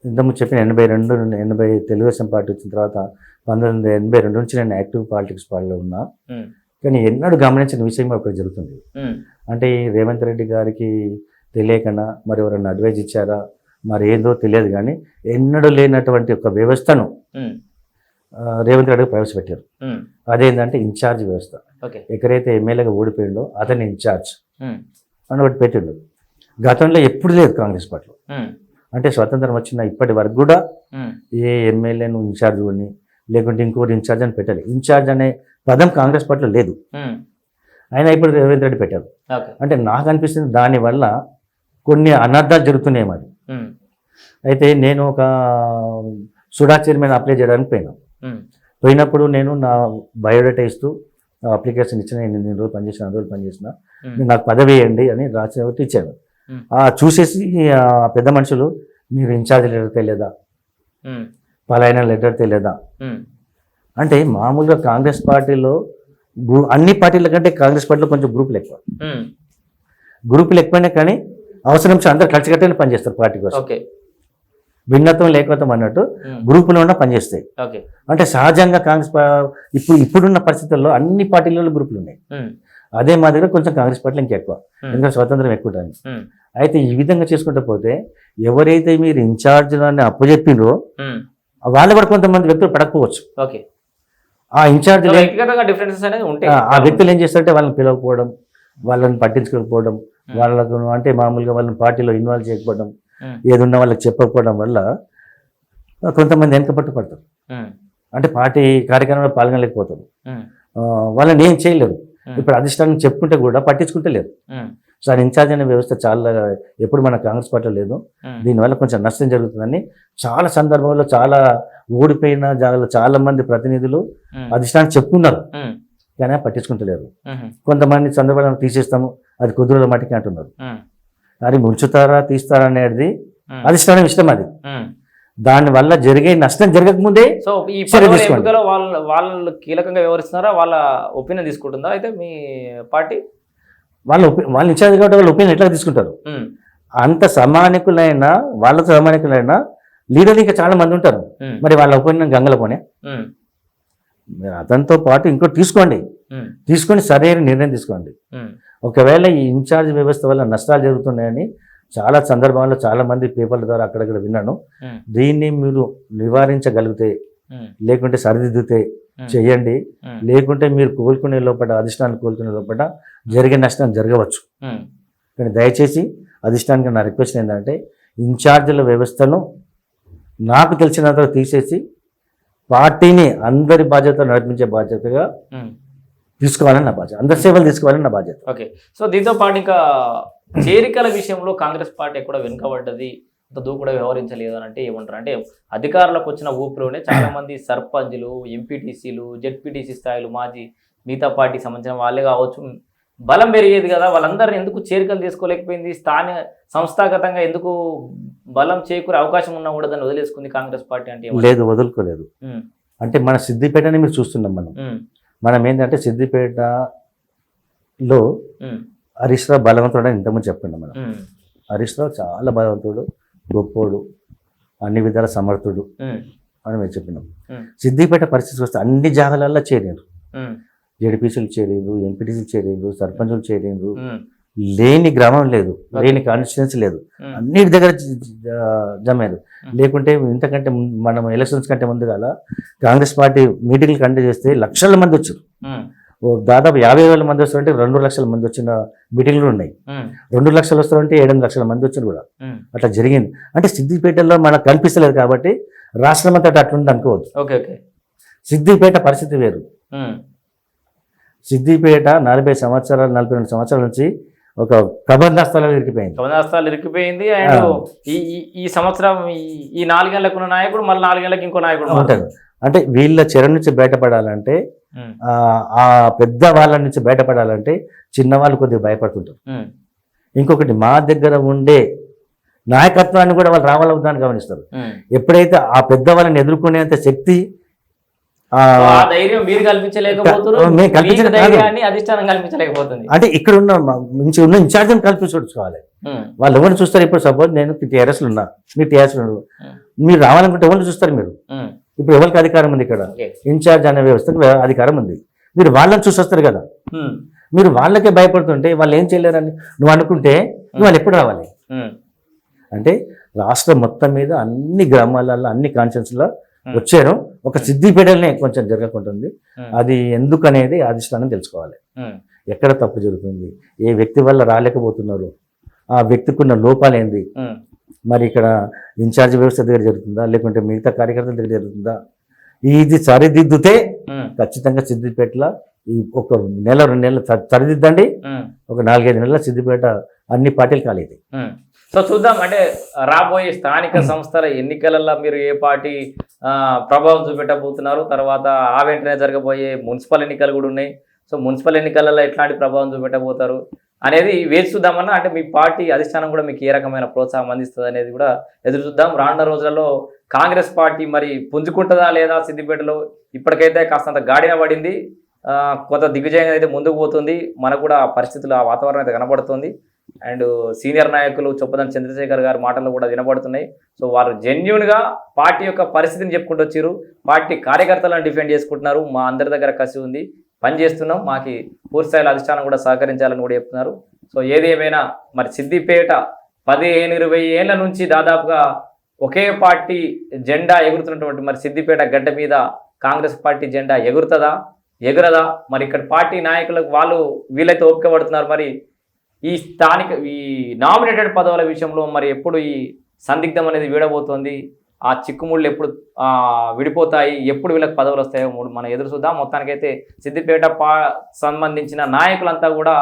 ఇంతకుముందు చెప్పిన 80 తెలుగుదేశం పార్టీ వచ్చిన తర్వాత 1982 నుంచి నేను యాక్టివ్ పాలిటిక్స్ పార్టీలో ఉన్నా. కానీ ఎన్నడూ గమనించిన విషయం ఒకటి జరుగుతుంది. అంటే ఈ రేవంత్ రెడ్డి గారికి తెలియకనా మరి ఎవరైనా అడ్వైజ్ ఇచ్చారా మరి ఏదో తెలియదు, కానీ ఎన్నడూ లేనటువంటి ఒక వ్యవస్థను రేవంత్ రెడ్డి ప్రవేశపెట్టారు. అదేంటంటే ఇన్ఛార్జ్ వ్యవస్థ. ఎక్కడైతే ఎమ్మెల్యేగా ఓడిపోయిండో అతన్ని ఇన్ఛార్జ్ అని ఒకటి పెట్టిండు. గతంలో ఎప్పుడు లేదు కాంగ్రెస్ పార్టీలో. అంటే స్వతంత్రం వచ్చిన ఇప్పటి వరకు కూడా ఏ ఎమ్మెల్యేను ఇన్ఛార్జ్ అని లేకుంటే ఇంకోటి ఇన్ఛార్జ్ అని పెట్టాలి. ఇన్ఛార్జ్ అనే పదం కాంగ్రెస్ పార్టీలో లేదు. ఆయన ఇప్పుడు రేవంత్ రెడ్డి పెట్టారు. అంటే నాకు అనిపిస్తుంది దానివల్ల కొన్ని అనర్థాలు జరుగుతున్నాయి మరి. అయితే నేను ఒక సుడా చైర్మన్ అప్లై చేయడానికి పోయినప్పుడు నేను నా బయోడేటా ఇస్తూ అప్లికేషన్ ఇచ్చిన, ఎన్ని రోజులు పనిచేసిన, 2 రోజులు పనిచేసిన, నాకు పదవి వేయండి అని రాసి ఒకటి ఇచ్చాను. చూసేసి పెద్ద మనుషులు మీరు ఇన్ఛార్జ్ లెటర్ తెలియదా, పలాయన లెటర్ తెలియదా అంటే, మామూలుగా కాంగ్రెస్ పార్టీలో అన్ని పార్టీల కంటే కాంగ్రెస్ పార్టీలో కొంచెం గ్రూపులు ఎక్కువైనా కానీ అవసరం అందరూ కలిసికట్టుగానే పనిచేస్తారు పార్టీ కోసం. భిన్నత్వం లేకపోతే అన్నట్టు గ్రూపులో ఉన్న పనిచేస్తాయి. అంటే సహజంగా కాంగ్రెస్ ఇప్పుడున్న పరిస్థితుల్లో అన్ని పార్టీలలో గ్రూపులు ఉన్నాయి. అదే మాదిరిగా కొంచెం కాంగ్రెస్ పార్టీలో ఇంకెక్కువ, ఎందుకంటే స్వతంత్రం ఎక్కువ. అయితే ఈ విధంగా చేసుకుంటూ పోతే ఎవరైతే మీరు ఇన్ఛార్జ్లని అప్పచెప్పిండ్రో వాళ్ళు కూడా కొంతమంది వ్యక్తులు పడకపోవచ్చు. ఆ ఇన్ఛార్జ్ ఆ వ్యక్తులు ఏం చేస్తారంటే వాళ్ళని పిలవకపోవడం, వాళ్ళని పట్టించుకోకపోవడం, వాళ్ళకు అంటే మామూలుగా వాళ్ళని పార్టీలో ఇన్వాల్వ్ చేయకపోవడం, ఏదున్నా వాళ్ళకి చెప్పకపోవడం వల్ల కొంతమంది వెనకపట్టు పడతారు. అంటే పార్టీ కార్యక్రమంలో పాల్గొనలేకపోతారు. వాళ్ళని ఏం చేయలేరు. ఇప్పుడు అధిష్టానం చెప్పుకుంటే కూడా పట్టించుకుంటే లేరు. సార్ ఇన్ఛార్జ్ అనే వ్యవస్థ చాలా ఎప్పుడు మన కాంగ్రెస్ పార్టీలో లేదు. దీనివల్ల కొంచెం నష్టం జరుగుతుందని చాలా సందర్భంలో చాలా ఓడిపోయిన జాగాలో చాలా మంది ప్రతినిధులు అధిష్టానం చెప్పుకున్నారు, కానీ పట్టించుకుంటలేరు. కొంతమంది సందర్భాలను తీసేస్తాము, అది కుదురుల మట్టికి అంటున్నారు. అది ముంచుతారా తీస్తారా అనేది అధిష్టానం ఇష్టం. అది దానివల్ల జరిగే నష్టం జరగకముందే సో ఈ ఎన్నికలో వాళ్ళు కీలకంగా వ్యవహరిస్తున్నారా, వాళ్ళ ఒపీనియన్ తీసుకుంటుందా అయితే మీ పార్టీ? వాళ్ళు ఇన్ఛార్జ్ కాబట్టి వాళ్ళ ఒపీనియన్ ఎట్లా తీసుకుంటారు? అంత సమానికులైన వాళ్ళతో సమానికులైన లీడర్లు ఇంకా చాలా మంది ఉంటారు. మరి వాళ్ళ ఒపీనియన్ గంగల పోనే. అతనితో పాటు ఇంకోటి తీసుకొని సరైన నిర్ణయం తీసుకోండి. ఒకవేళ ఈ ఇన్ఛార్జ్ వ్యవస్థ వల్ల నష్టాలు జరుగుతున్నాయని చాలా సందర్భాల్లో చాలా మంది పేపర్ల ద్వారా అక్కడక్కడ విన్నాను. దీన్ని మీరు నివారించగలిగితే, లేకుంటే సరిదిద్దితే చెయ్యండి. లేకుంటే మీరు కోలుకునే లోపల, అధిష్టానం కోలుకునే లోపల జరిగే నష్టం జరగవచ్చు. కానీ దయచేసి అధిష్టానికి నా రిక్వెస్ట్ ఏంటంటే, ఇన్ఛార్జీల వ్యవస్థను నాకు తెలిసినంత తీసేసి పార్టీని అందరి బాధ్యతలు నడిపించే బాధ్యతగా తీసుకోవాలని నా బాధ్యత, అందరి సేవలు తీసుకోవాలని నా బాధ్యత. ఓకే. సో దీంతో పాటు ఇంకా చేరికల విషయంలో కాంగ్రెస్ పార్టీ కూడా వెనుకబడ్డది, అంత దూకుడా వ్యవహరించలేదు అని అంటే ఏమంటారు? అంటే అధికారులకు వచ్చిన ఊపిలోనే చాలా మంది సర్పంచ్లు, ఎంపీటీసీలు, జెడ్పీటీసీ స్థాయిలు, మాజీ మిగతా పార్టీకి సంబంధించిన వాళ్ళే కావచ్చు, బలం పెరిగేది కదా, వాళ్ళందరినీ ఎందుకు చేరికలు తీసుకోలేకపోయింది? స్థానిక సంస్థాగతంగా ఎందుకు బలం చేకూరే అవకాశం ఉన్నా కూడా దాన్ని వదిలేసుకుంది కాంగ్రెస్ పార్టీ అంటే? లేదు, వదులుకోలేదు. అంటే మన సిద్దిపేటని మీరు చూస్తున్నాం. మనం ఏంటంటే సిద్దిపేటలో హరీష్ రావు బలవంతుడు అని ఇంతకుముందు చెప్పుకున్నాం. మనం హరీష్ రావు చాలా బలవంతుడు, గొప్పోడు, అన్ని విధాల సమర్థుడు అని మేము చెప్పినాం. సిద్దిపేట పరిస్థితి వస్తే అన్ని జాగాలల్లో చేరారు. జెడ్పీసీలు చేరేరు, ఎంపీటీసీలు చేరేరు, సర్పంచులు చేరేరు. లేని గ్రామం లేదు, లేని కాన్స్టిట్యున్సీ లేదు, అన్నిటి దగ్గర జమారు. లేకుంటే ఇంతకంటే మనం ఎలక్షన్స్ కంటే ముందు గల కాంగ్రెస్ పార్టీ మీటింగ్లు కండక్ట్ చేస్తే లక్షల మంది వచ్చారు. దాదాపు 50,000 మంది వస్తారంటే 2 లక్షల మంది వచ్చిన మీటింగ్లు ఉన్నాయి. 2 లక్షలు వస్తారంటే 7 లక్షల మంది వచ్చారు కూడా. అట్లా జరిగింది. అంటే సిద్దిపేటలో మనకు కనిపిస్తలేదు కాబట్టి రాష్ట్రం అంతా అట్లుంది అనుకోవద్దు. సిద్దిపేట పరిస్థితి వేరు. సిద్దిపేట 42 సంవత్సరాల నుంచి ఒక కబంధాస్తాలు ఇరికిపోయింది. అండ్ ఈ సంవత్సరం ఈ 4 గంటలకు నాయకుడు మళ్ళీ 4 గంటలకు ఇంకో నాయకుడు ఉంటాడు. అంటే వీళ్ళ చెర నుంచి బయటపడాలంటే, ఆ పెద్ద వాళ్ళ నుంచి బయటపడాలంటే చిన్నవాళ్ళు కొద్దిగా భయపడుతుంటారు. ఇంకొకటి, మా దగ్గర ఉండే నాయకత్వాన్ని కూడా వాళ్ళు రావాలని గమనిస్తారు. ఎప్పుడైతే ఆ పెద్ద వాళ్ళని ఎదుర్కొనేంత శక్తి, అంటే ఇక్కడ ఉన్న ఇన్ఛార్జ్ కల్పించుకోవాలి. వాళ్ళు ఎవరిని చూస్తారు? ఇప్పుడు సపోజ్ నేను టీఆర్ఎస్లు ఉన్నా, మీరు టీఆర్ఎస్ మీరు రావాలనుకుంటే ఎవరిని చూస్తారు? మీరు ఇప్పుడు ఎవరికి అధికారం ఉంది? ఇక్కడ ఇన్ఛార్జ్ అనే వ్యవస్థకు అధికారం ఉంది. మీరు వాళ్ళని చూసి వస్తారు కదా. మీరు వాళ్ళకే భయపడుతుంటే వాళ్ళు ఏం చేయలేరని నువ్వు అనుకుంటే వాళ్ళు ఎప్పుడు రావాలి? అంటే రాష్ట్రం మొత్తం మీద అన్ని గ్రామాలలో, అన్ని కాన్స్టిట్యున్సీలో వచ్చారు. ఒక సిద్దిపేటలనే కొంచెం జరగకుంటుంది. అది ఎందుకనేది అధిష్టానం తెలుసుకోవాలి. ఎక్కడ తప్పు జరుగుతుంది, ఏ వ్యక్తి వల్ల రాలేకపోతున్నారు, ఆ వ్యక్తికి ఉన్న లోపాలు ఏంది, మరి ఇక్కడ ఇన్ఛార్జ్ వ్యవస్థ దగ్గర జరుగుతుందా, లేకుంటే మిగతా కార్యకర్తల దగ్గర జరుగుతుందా? ఇది సరిదిద్దుతే ఖచ్చితంగా సిద్దిపేటలో ఈ ఒక 1-2 నెలలు సరిదిద్దండి, ఒక 4-5 నెలల సిద్దిపేట అన్ని పార్టీలు ఖాళీ. సో చూద్దాం. అంటే రాబోయే స్థానిక సంస్థల ఎన్నికలలో మీరు ఏ పార్టీ ప్రభావం చూపెట్టబోతున్నారు, తర్వాత ఆ వెంటనే జరగబోయే మున్సిపల్ ఎన్నికలు కూడా ఉన్నాయి. సో మున్సిపల్ ఎన్నికలలో ఎట్లాంటి ప్రభావం చూపెట్టబోతారు అనేది వేచి చూద్దామన్నా. అంటే మీ పార్టీ అధిష్టానం కూడా మీకు ఏ రకమైన ప్రోత్సాహం అందిస్తుంది అనేది కూడా ఎదురు చూద్దాం. రానున్న రోజులలో కాంగ్రెస్ పార్టీ మరి పుంజుకుంటుందా లేదా సిద్దిపేటలో? ఇప్పటికైతే కాస్తంత గాడిన పడింది, కొంత దిగ్విజయంగా అయితే ముందుకు పోతుంది. మనకు కూడా పరిస్థితులు, ఆ వాతావరణం అయితే కనబడుతుంది. అండ్ సీనియర్ నాయకులు చొప్పదండి చంద్రశేఖర్ గారి మాటలు కూడా వినబడుతున్నాయి. సో వారు జెన్యున్గా పార్టీ యొక్క పరిస్థితిని చెప్పుకుంటూ వచ్చారు, పార్టీ కార్యకర్తలను డిఫెండ్ చేసుకుంటున్నారు. మా అందరి దగ్గర కసి ఉంది, పని చేస్తున్నాం, మాకు పూర్తి స్థాయిలో అధిష్టానం కూడా సహకరించాలని కూడా చెప్తున్నారు. సో ఏది ఏమైనా మరి సిద్దిపేట 15-20 ఏళ్ల నుంచి దాదాపుగా ఒకే పార్టీ జెండా ఎగురుతున్నటువంటి మరి సిద్దిపేట గడ్డ మీద కాంగ్రెస్ పార్టీ జెండా ఎగురదా? మరి ఇక్కడ పార్టీ నాయకులకు వాళ్ళు వీళ్ళైతే ఓపిక పడుతున్నారు. మరి ఈ నామినేటెడ్ పదవుల విషయంలో మరి ఎప్పుడు ఈ సందిగ్ధం అనేది వీడబోతోంది. ఆ చిక్కుముళ్ళు ఎప్పుడు విడిపోతాయి, ఎప్పుడు వీళ్ళకి పదవులు వస్తాయో మనం ఎదురు చూద్దాం. మొత్తానికైతే సిద్దిపేట సంబంధించిన నాయకులంతా కూడా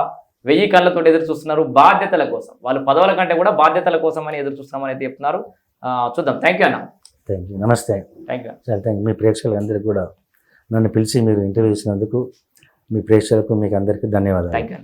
1000 కళ్ళతో ఎదురు చూస్తున్నారు బాధ్యతల కోసం. వాళ్ళు పదవుల కంటే కూడా బాధ్యతల కోసం అని ఎదురు చూస్తున్నామని అయితే చెప్తున్నారు. చూద్దాం. థ్యాంక్ యూ అన్న. Thank you. నమస్తే. Thank you. చాలా థ్యాంక్ యూ. మీ ప్రేక్షకులందరికీ కూడా నన్ను పిలిచి మీరు ఇంటర్వ్యూ ఇచ్చినందుకు మీ ప్రేక్షకులకు మీకు అందరికీ ధన్యవాదాలు. Thank you.